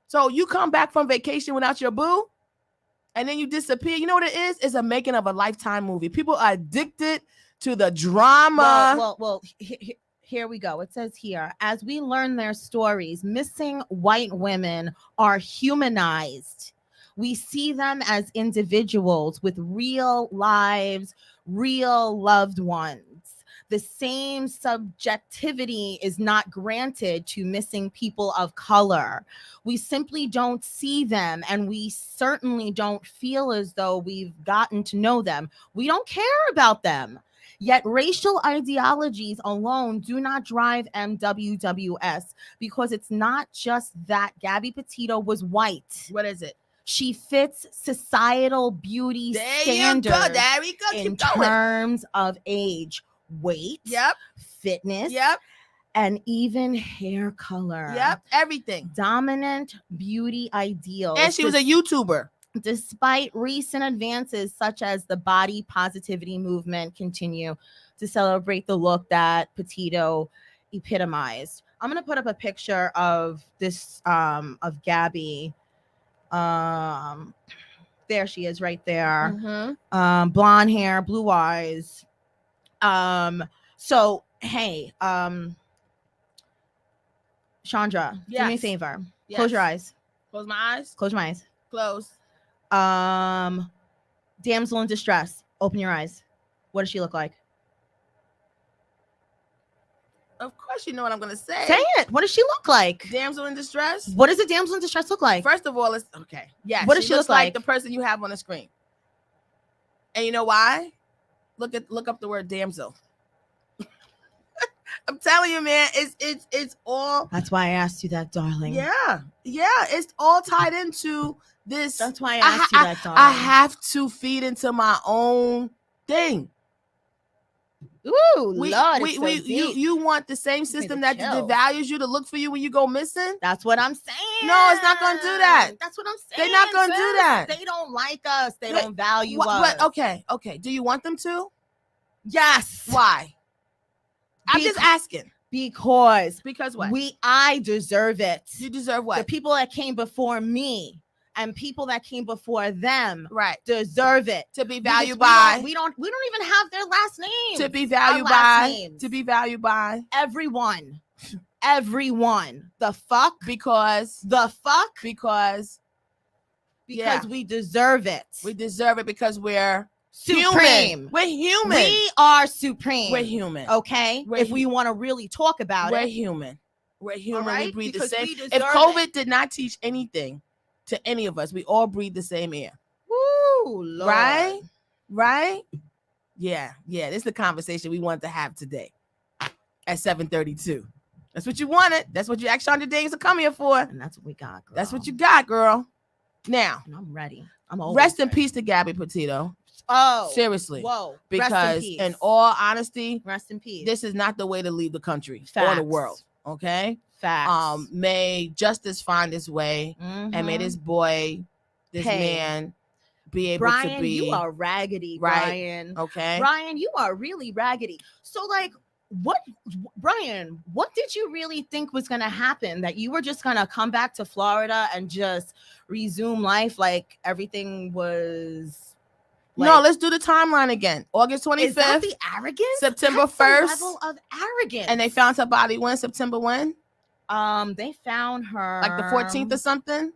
So you come back from vacation without your boo, and then you disappear. You know what it is? It's a making of a Lifetime movie. People are addicted to the drama. Well, here we go. It says here, as we learn their stories, missing white women are humanized. We see them as individuals with real lives, real loved ones. The same subjectivity is not granted to missing people of color. We simply don't see them, and we certainly don't feel as though we've gotten to know them. We don't care about them. Yet racial ideologies alone do not drive MWWS, because it's not just that Gabby Petito was white. What is it? She fits societal beauty standards There we go. in Keep going. terms of age, weight, Yep. fitness, Yep. and even hair color. Yep. Everything. Dominant beauty ideals. And she was a YouTuber. Despite recent advances such as the body positivity movement continue to celebrate the look that Petito epitomized. I'm gonna put up a picture of this of Gabby. There she is right there. Mm-hmm. Blonde hair, blue eyes. So hey, Chaundra, do me a Yes. favor. Yes. Close your eyes. Close my eyes. Close my eyes. Close. Damsel in distress. Open your eyes. What does she look like? Of course, you know what I'm gonna say. Say it. What does she look like? Damsel in distress. What does a damsel in distress look like? First of all, it's okay. Yeah. What does she looks look like? The person you have on the screen. And you know why? Look up the word damsel. I'm telling you, man, it's all. That's why I asked you that, darling. Yeah, it's all tied into this. That's why I asked you that, darling. I have to feed into my own thing. Ooh, Lord, it's so deep. You want the same system that devalues you to look for you when you go missing? That's what I'm saying. No, it's not gonna do that. That's what I'm saying. They're not gonna do that. They don't like us. They don't value us. But okay. Do you want them to? Yes. Why? I'm just asking. Because what? I deserve it. You deserve what? The people that came before me and people that came before them, right, deserve it. To be valued by. We don't even have their last name. To be valued by. To be valued by everyone. Everyone. The fuck? Because we deserve it. We deserve it because we're supreme. Human. We're human. We are supreme. We're human. Okay? If we want to really talk about we're human. We're human. Right? We breathe because the same. If COVID did not teach anything to any of us, we all breathe the same air. Woo, Lord. Right? Yeah. This is the conversation we wanted to have today at 7:32. That's what you wanted. That's what you asked Chaundra Days to come here for. And that's what we got, girl. That's what you got, girl. Now. And I'm ready. Rest in peace to Gabby Petito. Oh, seriously. Whoa. Because in all honesty, rest in peace. This is not the way to leave the country Facts. or the world. Okay. Facts. May justice find its way, and may this boy, man, be able Brian, to be. You are raggedy, right? Brian. Okay. Brian, you are really raggedy. So, like, Brian, what did you really think was going to happen? That you were just going to come back to Florida and just resume life like everything was. No, let's do the timeline again. August 25th. Is that the arrogance? September That's 1st. The level of arrogance. And they found her body when? September when? They found her like the 14th or something.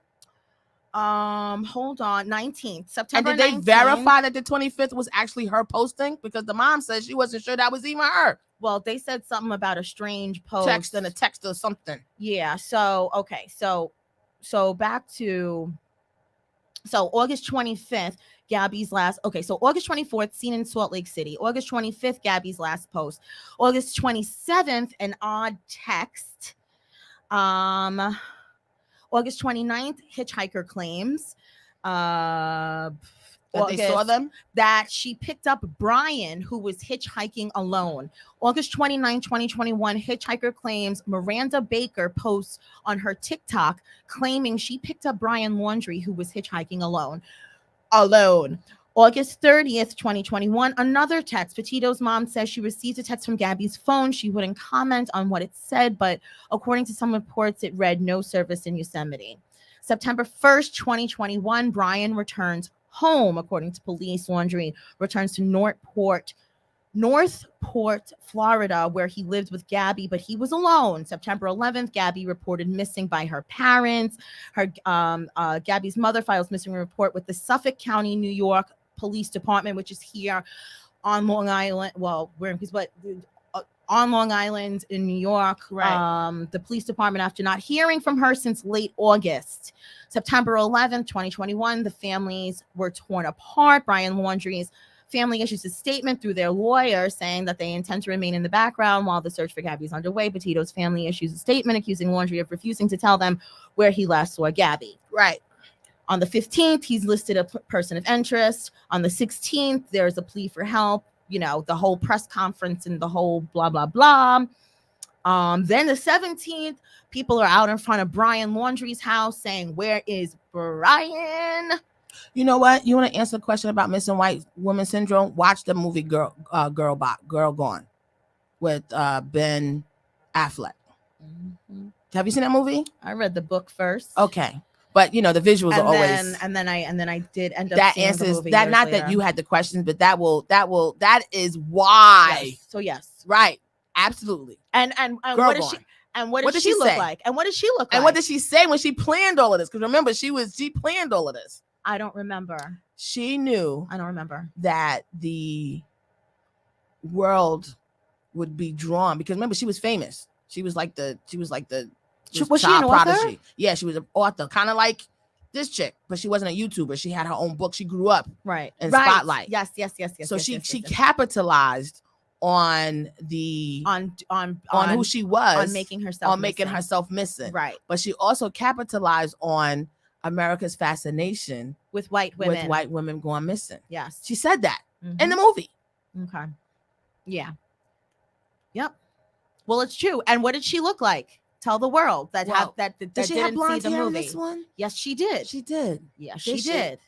Hold on, 19th September. And did they verify that the 25th was actually her posting? Because the mom said she wasn't sure that was even her. Well, they said something about a strange post, text or something. Yeah. So okay. So back to August 25th. Gabby's last. Okay, so August 24th, seen in Salt Lake City. August 25th, Gabby's last post. August 27th, an odd text. August 29th, hitchhiker claims. That they saw them? That she picked up Brian, who was hitchhiking alone. August 29, 2021, hitchhiker claims Miranda Baker posts on her TikTok claiming she picked up Brian Laundrie, who was hitchhiking alone. August 30th, 2021, another text. Petito's mom says she received a text from Gabby's phone. She wouldn't comment on what it said, but according to some reports, it read no service in Yosemite. September 1st, 2021, Brian returns home. According to police, Laundrie returns to Northport, Florida, where he lived with Gabby, but he was alone. September 11th, Gabby reported missing by her parents. Gabby's mother files missing report with the Suffolk County, New York Police Department, which is here on Long Island. Well, we're in peace, but on Long Island in New York. Right. The police department, after not hearing from her since late August. September 11th, 2021, the families were torn apart. Brian Laundrie's family issues a statement through their lawyer saying that they intend to remain in the background while the search for Gabby is underway. Petito's family issues a statement accusing Laundrie of refusing to tell them where he last saw Gabby. Right. On the 15th, he's listed a person of interest. On the 16th, there's a plea for help, you know, the whole press conference and the whole blah, blah, blah. Then the 17th, people are out in front of Brian Laundrie's house saying, where is Brian? You know what? You want to answer the question about missing white woman syndrome? Watch the movie Girl Gone with Ben Affleck. Mm-hmm. Have you seen that movie? I read the book first. Okay. But you know, the visuals are always and then I did end up that seeing answers the movie that years not later. that you had the questions, but that is why. Yes. So yes. Right. Absolutely. And Girl what is Gone. she and what What does did she she look say? like? And what does she look like? And what did she say when she planned all of this? Because remember, she planned all of this. I don't remember. She knew I don't remember. that the world would be drawn because remember, she was famous. She was like the Was she an author? prodigy. Yeah, she was an author, kind of like this chick, but she wasn't a YouTuber. She had her own book. She grew up Right. in Right. Spotlight. Yes. So yes, she yes, yes. capitalized on the on who she was, on making herself missing. Right. But she also capitalized on America's fascination With white women. going missing. Yes. She said that Mhm. in the movie. Okay. Yeah. Yep. Well, it's true. And what did she look like? Tell the world that Did she have didn't see blonde the hair in movie. this one? Yes, she did. She did. Yes, Did she she? did.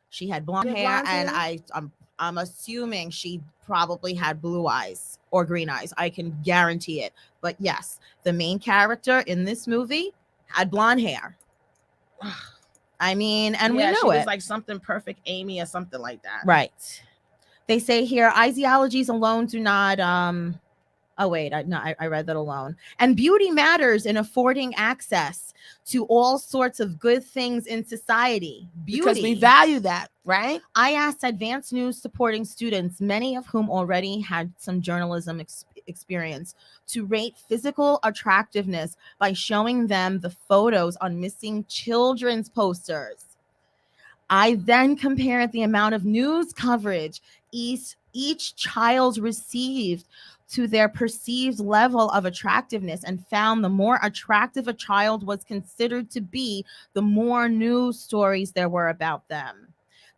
She had blonde She had hair, blonde and hair? I'm assuming she probably had blue eyes or green eyes. I can guarantee it. But yes, the main character in this movie had blonde hair. I mean, and we know she it. was like something perfect Amy or something like that. Right. They say here, ideologies alone do not. Oh wait, I read that alone. And beauty matters in affording access to all sorts of good things in society. Beauty, Because we value that, right? I asked advanced news supporting students, many of whom already had some journalism experience, to rate physical attractiveness by showing them the photos on missing children's posters. I then compared the amount of news coverage each child received to their perceived level of attractiveness and found the more attractive a child was considered to be, the more news stories there were about them.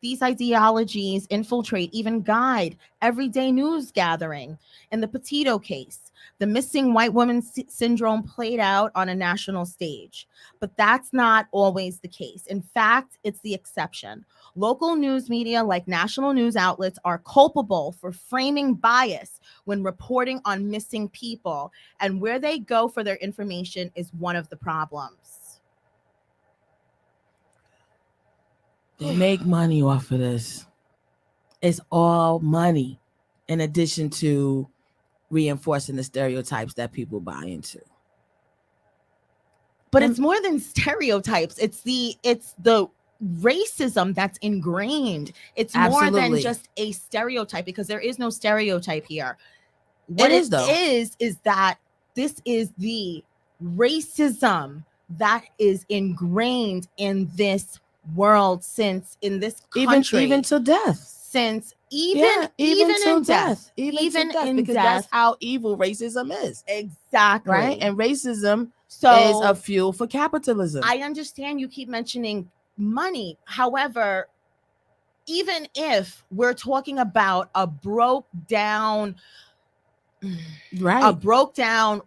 These ideologies infiltrate, even guide everyday news gathering. In the Petito case, the missing white woman syndrome played out on a national stage, but that's not always the case. In fact, it's the exception. Local news media, like national news outlets, are culpable for framing bias when reporting on missing people, and where they go for their information is one of the problems. They make money off of this. It's all money, in addition to reinforcing the stereotypes that people buy into. But it's more than stereotypes. It's the racism that's ingrained. It's more than Absolutely. just a stereotype, because there is no stereotype here. What What is, though? is that this is the racism that is ingrained in this world, since in this country, even to death. since Even in to death, even to death, in because death. that's how evil racism is, Exactly. right? And racism So is a fuel for capitalism. I understand you keep mentioning money. However, even if we're talking about a broke down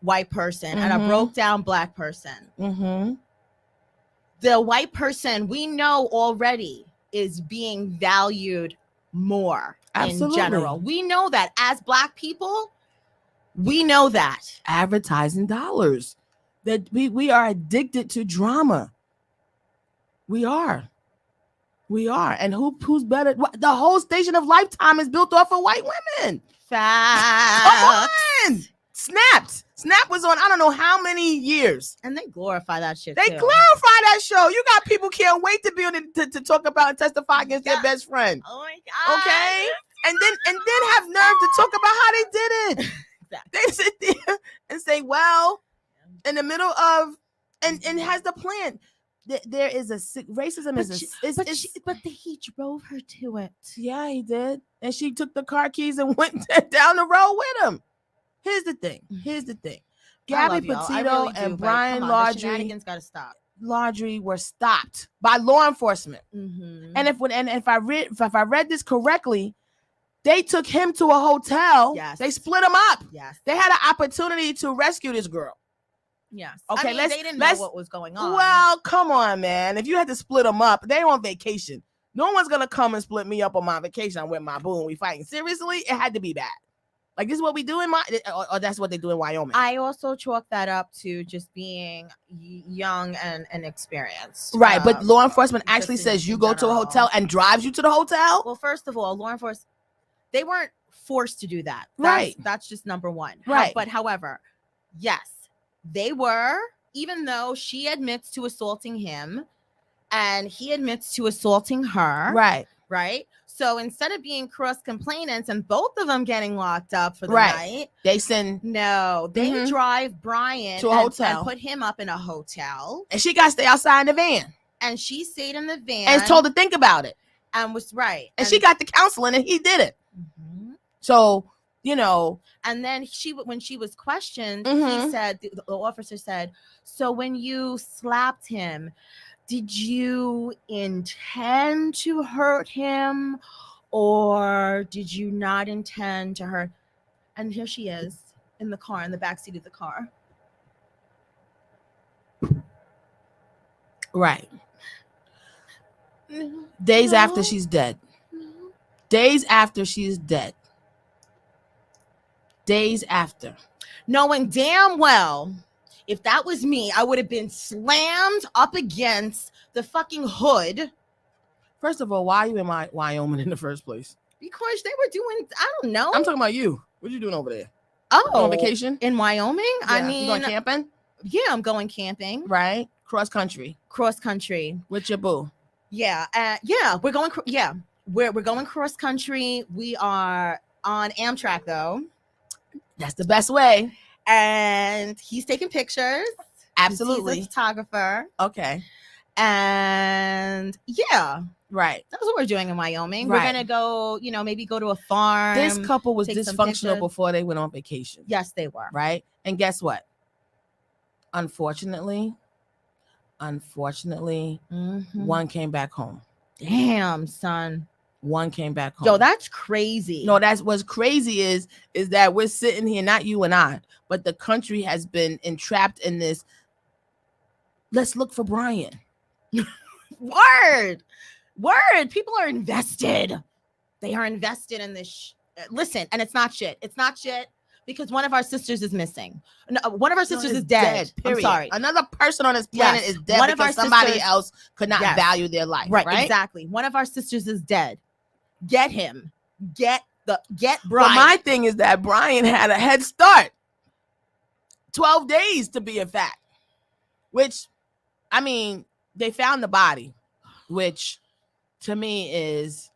white person and a broke down black person, the white person we know already is being valued more. Absolutely. In general. We know that as black people, we know that. Advertising dollars. That we are addicted to drama. We are. And who's better? The whole station of Lifetime is built off of white women. Facts. Come on. Snap was on I don't know how many years. And they glorify that shit. They too. glorify that show. You got people can't wait to be on it to talk about and testify against their best friend. Oh my god. Okay? And then have nerve to talk about how they did it. Exactly. They sit there and say, well, in the middle of and has the plan. There is racism but he drove her to it. Yeah, he did. And she took the car keys and went down the road with him. Here's the thing. Gabby Petito and Brian Laundrie. The shenanigans gotta stop. Laundrie were stopped by law enforcement. Mhm. And if I read this correctly, they took him to a hotel. Yes. They split him up. Yes. They had an opportunity to rescue this girl. Yes. Okay, I mean, they didn't know what was going on. Well, come on, man. If you had to split them up, they on vacation. No one's gonna come and split me up on my vacation. I'm with my boo and we fighting. Seriously, it had to be bad. Like, this is what we do in or that's what they do in Wyoming. I also chalk that up to just being young and inexperienced. Right, but law enforcement actually just says in you go to a general. hotel and drives you to the hotel. Well, first of all, law enforcement, they weren't forced to do that. Right. That's just number one. Right. But however, yes, they were, even though she admits to assaulting him and he admits to assaulting her. Right. Right. So instead of being cross complainants and both of them getting locked up for the night, they send they drive Brian to a hotel and put him up in a hotel. And she got to stay outside in the van. And she stayed in the van and told to think about it. And was right. And she got the counseling and he did it. Mm-hmm. So, you know. And then when she was questioned, he said, the officer said, so when you slapped him, did you intend to hurt him or did you not intend to hurt? And here she is in the car, in the backseat of the car. Right. Days after she's dead. Days after she's dead. Days after. Knowing damn well, if that was me, I would have been slammed up against the fucking hood. First of all, why are you in Wyoming in the first place? Because they were doing, I don't know. I'm talking about you. What are you doing over there? Oh, on vacation? In Wyoming? Yeah. I mean, you going camping? Yeah, I'm going camping. Right. Cross country. With your boo. Yeah. We're going. Yeah. We're going cross country. We are on Amtrak though. That's the best way. And he's taking pictures. Absolutely. He's a photographer. Okay. And yeah. Right. That's what we're doing in Wyoming. Right. We're going to go, maybe go to a farm. This couple was dysfunctional before they went on vacation. Yes, they were. Right. And guess what? Unfortunately, one came back home. Damn, son. One came back home. Yo, that's crazy. No, that's what's crazy is that we're sitting here, not you and I, but the country has been entrapped in this. Let's look for Brian. Word. People are invested. They are invested in this. Listen, and it's not shit. It's not shit because one of our sisters is missing. No, one of our sisters is dead. Period. I'm sorry. Another person on this planet is dead one because of our somebody sisters, else could not value their life. Right, right, exactly. One of our sisters is dead. Get him. Get Brian. But my thing is that Brian had a head start. 12 days to be in fact. Which, I mean, they found the body, which to me is.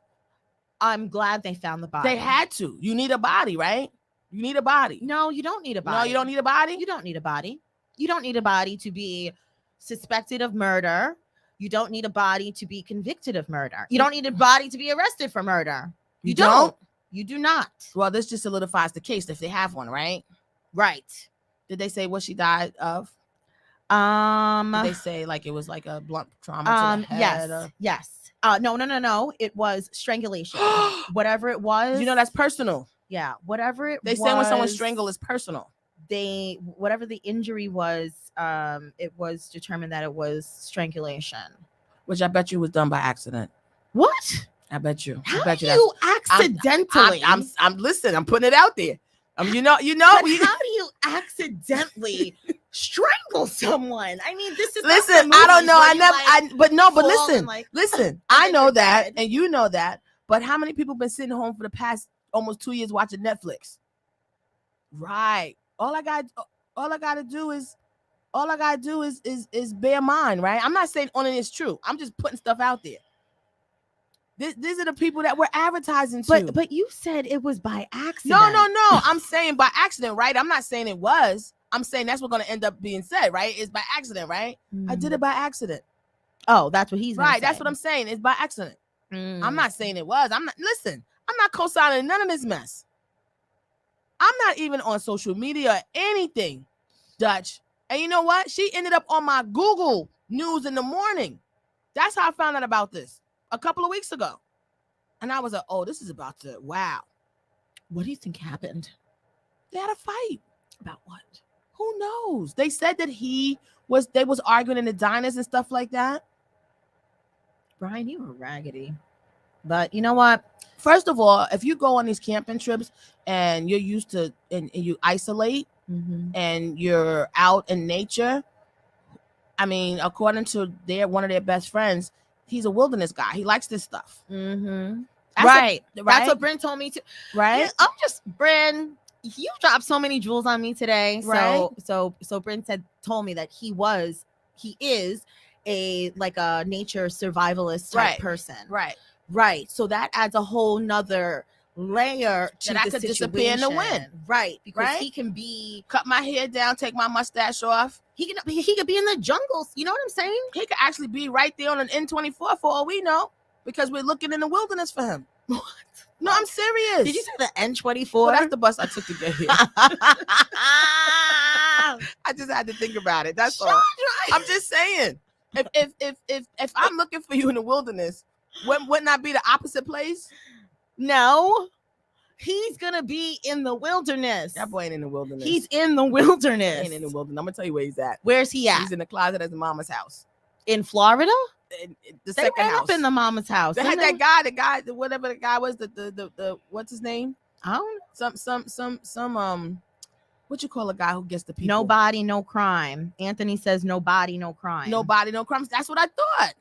I'm glad they found the body. They had to. You need a body, right? You need a body. No, you don't need a body. No, you don't need a body? You don't need a body. You don't need a body to be suspected of murder. You don't need a body to be convicted of murder. You don't need a body to be arrested for murder. You don't. You do not. Well, this just solidifies the case if they have one, right? Right. Did they say what she died of? Did they say like it was like a blunt trauma to the head? Yes. No. It was strangulation. Whatever it was. That's personal. Yeah. Whatever it was. They say when someone strangled is personal. Whatever the injury was, it was determined that it was strangulation. Which I bet you was done by accident. What? I bet you. How I bet you you accidentally? I'm listening. I'm putting it out there. You know. How do you accidentally strangle someone? I mean, this is. Listen, I don't know. But listen. I know that, and you know that. But how many people been sitting home for the past almost 2 years watching Netflix? Right. All I gotta do is bear mine, right? I'm not saying only it's true. I'm just putting stuff out there. These are the people that we're advertising to. But you said it was by accident. No. I'm saying by accident, right? I'm not saying it was. I'm saying that's what's going to end up being said, right? It's by accident, right? I did it by accident. Oh, that's what he's right. That's what I'm saying. It's by accident. I'm not saying it was. I'm not co-signing none of this mess. I'm not even on social media or anything, Dutch. And you know what? She ended up on my Google news in the morning. That's how I found out about this a couple of weeks ago. And I was like, oh, this is about to, wow. What do you think happened? They had a fight. About what? Who knows? They said that they was arguing in the diners and stuff like that. Brian, you were raggedy. But you know what? First of all, if you go on these camping trips and you're used to, and you isolate and you're out in nature, I mean, according to one of their best friends, he's a wilderness guy. He likes this stuff. Right. That's what Bryn told me too. Right. Yeah, I'm just, Bryn, you dropped so many jewels on me today. Right. So Bryn told me that he is a nature survivalist type person. Right. So that adds a whole nother layer to that I the could situation. disappear in the wind. Right. Because Right? he can be, cut my hair down, take my mustache off. he could be in the jungles. You know what I'm saying? He could actually be right there on an N24 for all we know, because we're looking in the wilderness for him. What? No, I'm serious. Did you say the N24? Well, that's the bus I took to get here. I just had to think about it. That's all. I'm just saying. If I'm looking for you in the wilderness, wouldn't that be the opposite place? No, he's gonna be in the wilderness. That boy ain't in the wilderness. He's in the wilderness. He ain't in the wilderness. I'm gonna tell you where he's at. Where's he at? He's in the closet at his mama's house. In Florida? In the They second ran house. up in the mama's house. They had didn't that guy, whatever the guy was, the what's his name? I don't Some what you call a guy who gets the people? Nobody, no crime. Anthony says nobody, no crime. Nobody, no crimes. That's what I thought.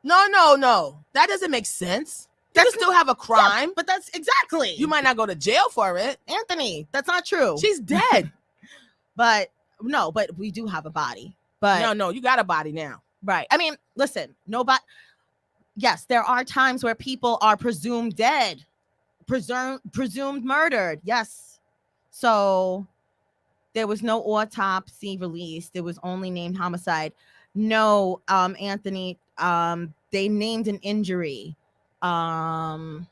No. That doesn't make sense. You can still have a crime, Yeah, but that's exactly. you might not go to jail for it. Anthony, that's not true. She's dead. But we do have a body. But No, you got a body now. right. I mean, listen, nobody. Yes, there are times where people are presumed dead, presumed murdered. Yes. So there was no autopsy released. It was only named homicide. No, Anthony, they named an injury. And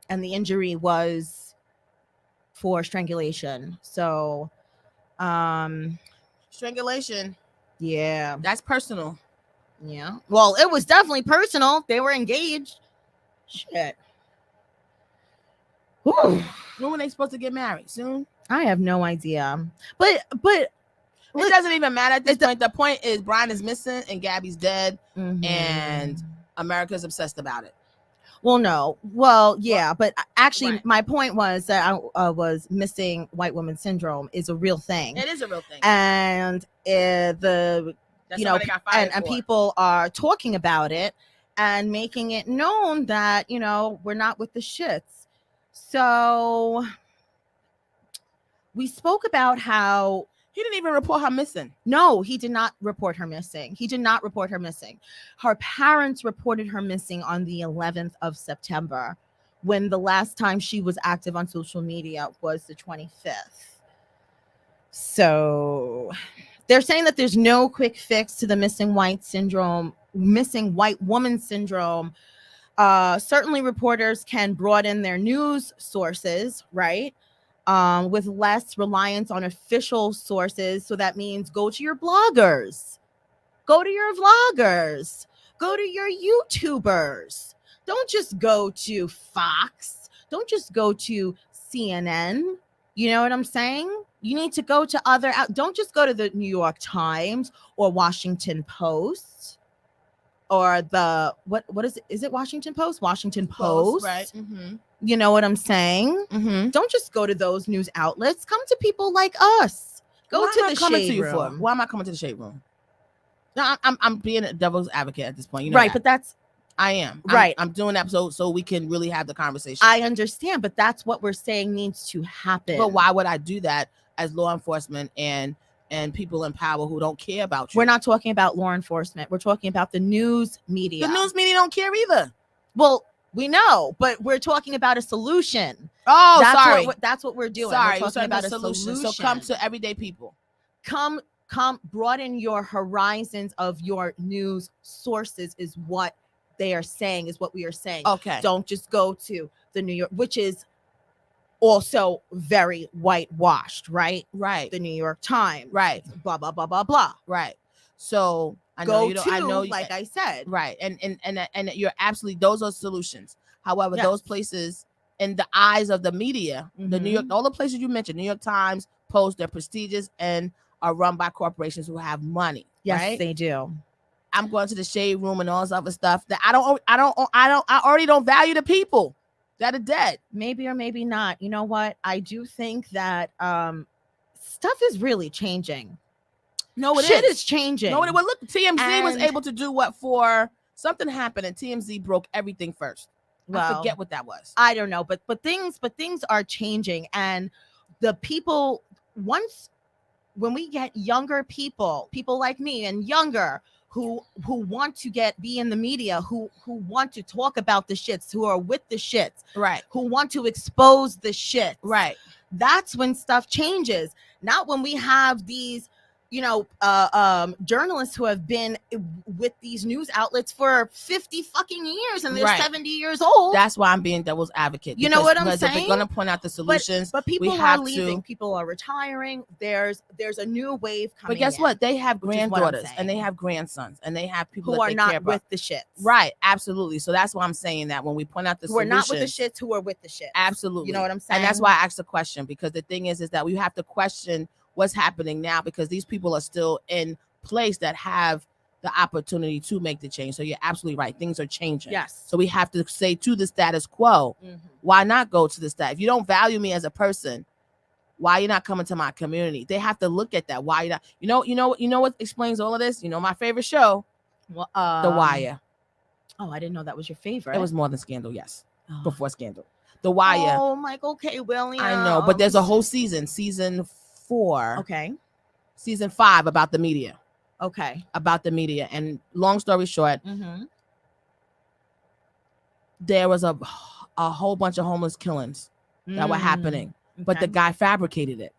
the injury was for strangulation. So, Strangulation. yeah. That's personal. Yeah. Well, it was definitely personal. They were engaged. Shit. Whew. When were they supposed to get married? Soon? I have no idea. But It doesn't even matter at this point. The point is Brian is missing and Gabby's dead, and America's obsessed about it. well, no. Well, yeah, but actually Right. my point was that I was missing white woman syndrome is a real thing. It is a real thing. And That somebody got fired and for. people are talking about it and making it known that we're not with the shits. So we spoke about how He didn't even report her missing. no, he did not report her missing. He did not report her missing. Her parents reported her missing on the 11th of September, when the last time she was active on social media was the 25th. So they're saying that there's no quick fix to the missing white woman syndrome. Certainly reporters can broaden their news sources, right? With less reliance on official sources. So that means go to your bloggers, go to your vloggers, go to your YouTubers. Don't just go to Fox. Don't just go to CNN. You know what I'm saying? You need to go to don't just go to the New York Times or Washington Post or what is it? Is it Washington Post? Washington Post. Right. Mm-hmm. You know what I'm saying? Mm-hmm. Don't just go to those news outlets. Come to people like us. Go to the shade room. Why am I coming to the shade room? No, I'm being a devil's advocate at this point. You know Right, that. but that's I am. Right. I'm doing that so we can really have the conversation. I understand, but that's what we're saying needs to happen. But why would I do that as law enforcement and people in power who don't care about you? We're not talking about law enforcement. We're talking about the news media. The news media don't care either. Well, we know, but we're talking about a solution. Oh, sorry. That's what we're doing. Sorry, we're talking about a solution. So come to everyday people. Come, broaden your horizons of your news sources is what they are saying, is what we are saying. Okay. Don't just go to the New York, which is also very whitewashed, right? Right. The New York Times. Right. Blah, blah, blah, blah, blah. Right. So I know go you don't. to, I know, like I said. right, and you're absolutely, those are solutions. However, Yes. those places, in the eyes of the media, the New York, Mhm. all the places you mentioned, New York Times, Post, they're prestigious and are run by corporations who have money. Yes, right? they do. I'm going to the shade room and all this other stuff that I already don't value the people that are dead. Maybe or maybe not. You know what? I do think that stuff is really changing. No, it Shit is. is changing. No, well, look, TMZ was And- able to do what for something happened, and TMZ broke everything first. I Well, forget what that was. I don't know, but things are changing, and the people, once when we get younger people like me and younger, who want to be in the media, who want to talk about the shits, who are with the shits, Right. who want to expose the shit, Right. that's when stuff changes. Not when we have these, journalists who have been with these news outlets for 50 fucking years and they're Right. 70 years old. That's why I'm being devil's advocate. You know what I'm because if saying? we're going to point out the solutions, but people we are have leaving. to. People are retiring. There's a new wave coming. But guess in, what? They have which is what I'm granddaughters and they saying. have grandsons and they have people who that are they not care about. with the shits. Right. Absolutely. So that's why I'm saying that when we point out the Who are solutions, not with the shits, who are with the shits. absolutely. You know what I'm saying? And that's why I asked the question, because the thing is that we have to question what's happening now, because these people are still in place that have the opportunity to make the change. So you're absolutely right. Things are changing. Yes. So we have to say to the status quo, why not go to the status? If you don't value me as a person, why you're not coming to my community? They have to look at that. Why you not? You know what explains all of this? You know my favorite show, Well, The Wire. Oh, I didn't know that was your favorite. It was more than Scandal, yes. Oh. Before Scandal. The Wire. Oh, Michael K. Williams. I know, but there's a whole season 4. Okay. Season 5 about the media. Okay. About the media. And long story short, there was a whole bunch of homeless killings that were happening, but the guy fabricated it.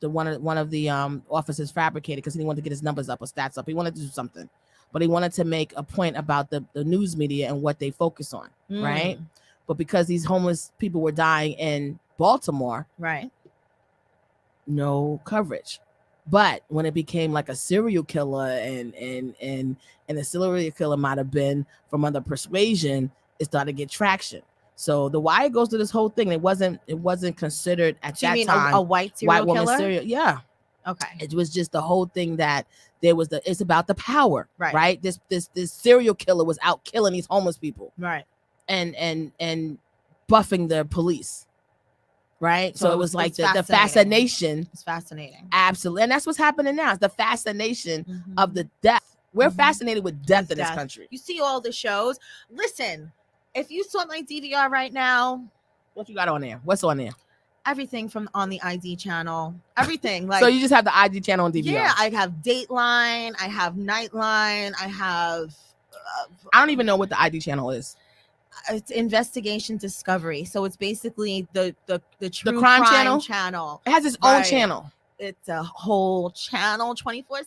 One of the officers fabricated because he wanted to get his numbers up or stats up. He wanted to do something, but he wanted to make a point about the news media and what they focus on, right? But because these homeless people were dying in Baltimore, right, no coverage. But when it became like a serial killer and the serial killer might have been from other persuasion, it started to get traction. So The Wire goes through this whole thing. It wasn't considered at so that you mean time a white serial woman killer? serial. Yeah. Okay. It was just the whole thing that there was it's about the power, right? Right. This serial killer was out killing these homeless people, right? And buffing the police. Right. So it was like the fascination. It's fascinating. Absolutely. And that's what's happening now. It's the fascination of the death. We're fascinated with death in this country. You see all the shows. Listen, if you saw my DVR right now, what you got on there? What's on there? Everything from on the ID channel. Everything. Like, so you just have the ID channel on DVR? Yeah, I have Dateline. I have Nightline. I have. I don't even know what the ID channel is. It's Investigation Discovery. So it's basically the true crime channel. It has its own channel. It's a whole channel 24/7.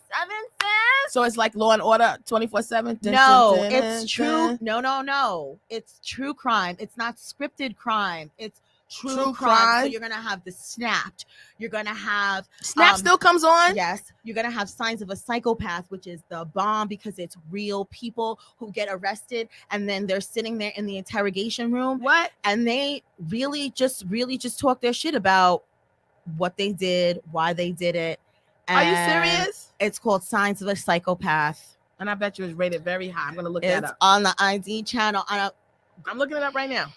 So it's like Law and Order 24/7. No, it's true. No. It's true crime. It's not scripted crime. It's true crime. So you're gonna have the Snapped. You're gonna have Snap still comes on. Yes, you're gonna have Signs of a Psychopath, which is the bomb because it's real people who get arrested and then they're sitting there in the interrogation room. What? And they really just talk their shit about what they did, why they did it. Are you serious? It's called Signs of a Psychopath. And I bet you it's rated very high. I'm gonna look that up. It's on the ID channel. I'm looking it up right now.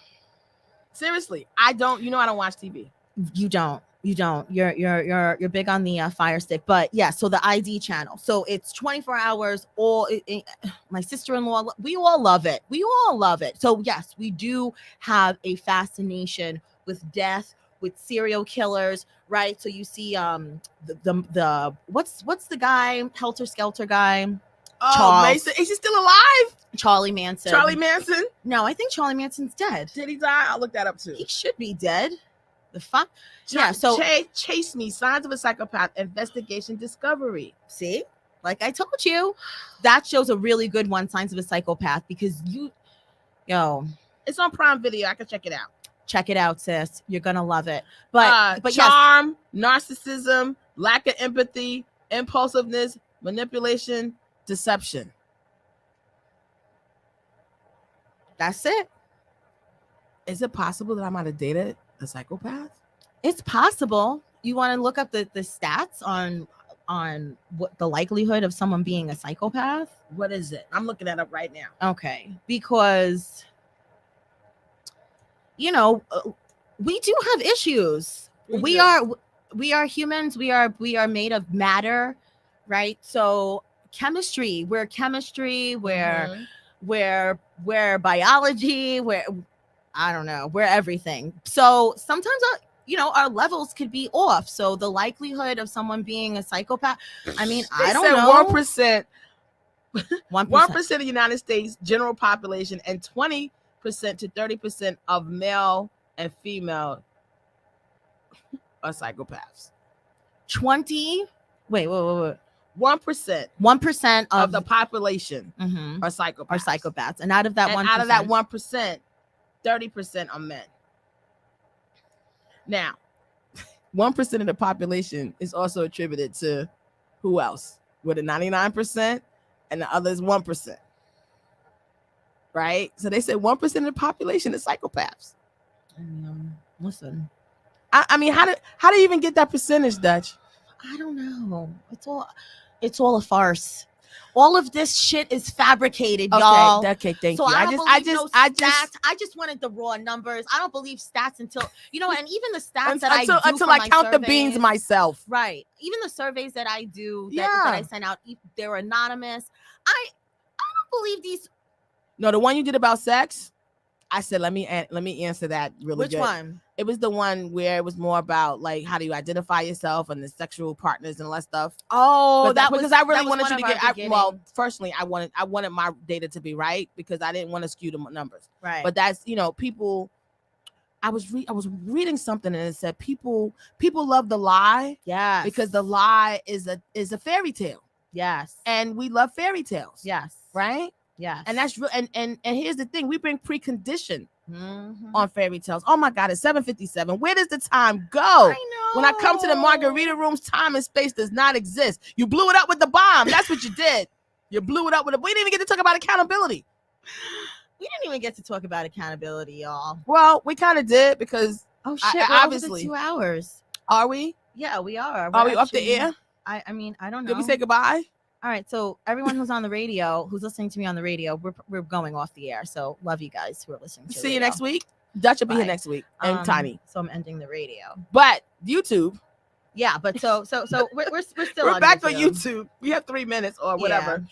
Seriously, I don't watch TV. You don't. You're big on the Fire Stick, but yeah. So the ID channel. So it's 24 hours. My sister-in-law. We all love it. So yes, we do have a fascination with death, with serial killers, right? So you see, the what's the guy, Helter Skelter guy? Oh, Mason. Is he still alive? Charlie Manson. No, I think Charlie Manson's dead. Did he die? I'll look that up too. He should be dead. The fuck? Yeah. So Chase Me, Signs of a Psychopath, Investigation Discovery. See, like I told you, that show's a really good one, Signs of a Psychopath, because it's on Prime Video. I can check it out. Check it out, sis. You're gonna love it. But charm, narcissism, lack of empathy, impulsiveness, manipulation, deception. That's it. Is it possible that I might have dated a psychopath? It's possible. You want to look up the stats on what the likelihood of someone being a psychopath? What is it? I'm looking that up right now. Okay, because we do have issues. We are humans. We are made of matter, right? So chemistry. We're chemistry. We're biology. I don't know. We're everything. So sometimes our levels could be off. So the likelihood of someone being a psychopath, I mean, I don't know. 1%. 1% of the United States general population and 20% to 30% of male and female are psychopaths. 1%. 1% of the population are psychopaths. And out of that 1%, 30% are men. Now, 1% of the population is also attributed to who else? With the 99%, and the other is 1%. Right? So they said 1% of the population is psychopaths. Listen. I mean, how do you even get that percentage, Dutch? I don't know. It's all a farce. All of this shit is fabricated, y'all. Okay, thank you. I just wanted the raw numbers. I don't believe stats until and even the stats until I count the beans myself. Right. Even the surveys that I do that I send out, they're anonymous. I don't believe these. No, the one you did about sex, I said let me answer that really Which good. one? It was the one where it was more about like how do you identify yourself and the sexual partners and all that stuff. Oh, because I really wanted you to get. Personally, I wanted my data to be right because I didn't want to skew the numbers. Right. But that's people. I was reading something and it said people love the lie. Yes. Because the lie is a fairy tale. Yes. And we love fairy tales. Yes. Right. Yeah. And that's real. And here's the thing: we bring precondition on fairy tales. Oh my God, it's 7:57. Where does the time go? I know. When I come to the margarita rooms, time and space does not exist. You blew it up with the bomb. That's what you did. You blew it up with it. We didn't even get to talk about accountability. We didn't even get to talk about accountability, y'all. Well, we kind of did because we're obviously over the 2 hours. Are we? Yeah, we are. Are we up the air? I mean, I don't know. Did we say goodbye? All right, so everyone who's on the radio, who's listening to me on the radio, we're going off the air. So love you guys who are listening. See you next week. Dutch will be here next week and Tiny. So I'm ending the radio. But YouTube. Yeah, but so we're still we're back on YouTube. We have 3 minutes or whatever.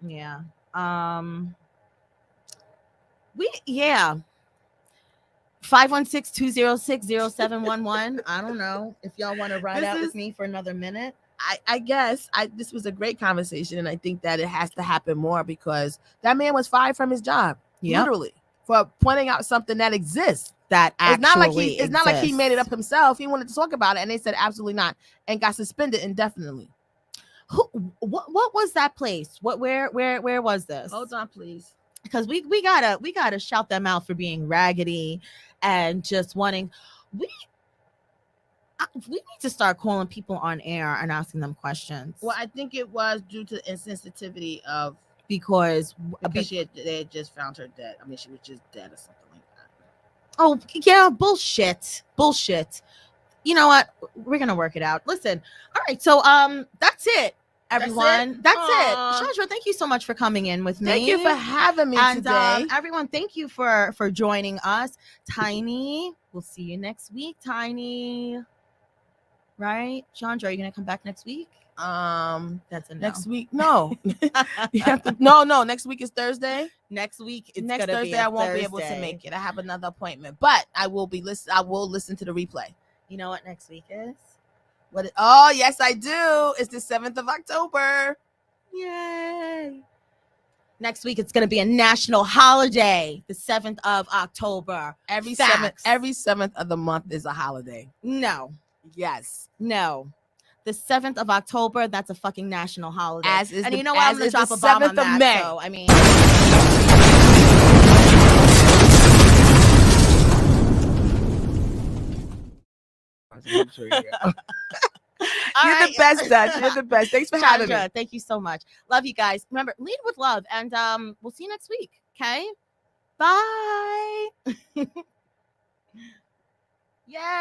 Yeah. 516-206-0711. I don't know if y'all want to ride out with me for another minute. I guess this was a great conversation, and I think that it has to happen more because that man was fired from his job, literally, for pointing out something that exists. That actually it's not like he made it up himself. He wanted to talk about it, and they said absolutely not, and got suspended indefinitely. What was that place? Where was this? Hold on, please, because we gotta shout them out for being raggedy and just wanting. We need to start calling people on air and asking them questions. Well, I think it was due to insensitivity of because they had just found her dead. I mean, she was just dead or something like that. Oh yeah, bullshit. You know what? We're gonna work it out. Listen, all right. So that's it, everyone. That's it. Chaundra, thank you so much for coming in with me. Thank you for having me today. Everyone, thank you for joining us. Tiny, we'll see you next week. Tiny. Right, Chaundra, are you gonna come back next week? That's a no. Next week. No, you have to. No. Next week is Thursday. Next week, next Thursday, I won't be able to make it. I have another appointment, but I will listen to the replay. You know what next week is? Oh yes, I do. It's the 7th of October. Yay! Next week, it's gonna be a national holiday. The 7th of October. Every 7th of the month is a holiday. No. Yes. No. The 7th of October, that's a fucking national holiday. And you know what? I'm going to drop a bomb on that. May. So, I mean... All You're right. the best, Dutch. You're the best. Thanks for having me. Chaundra, thank you so much. Love you guys. Remember, lead with love, and we'll see you next week. Okay. Bye. Yeah.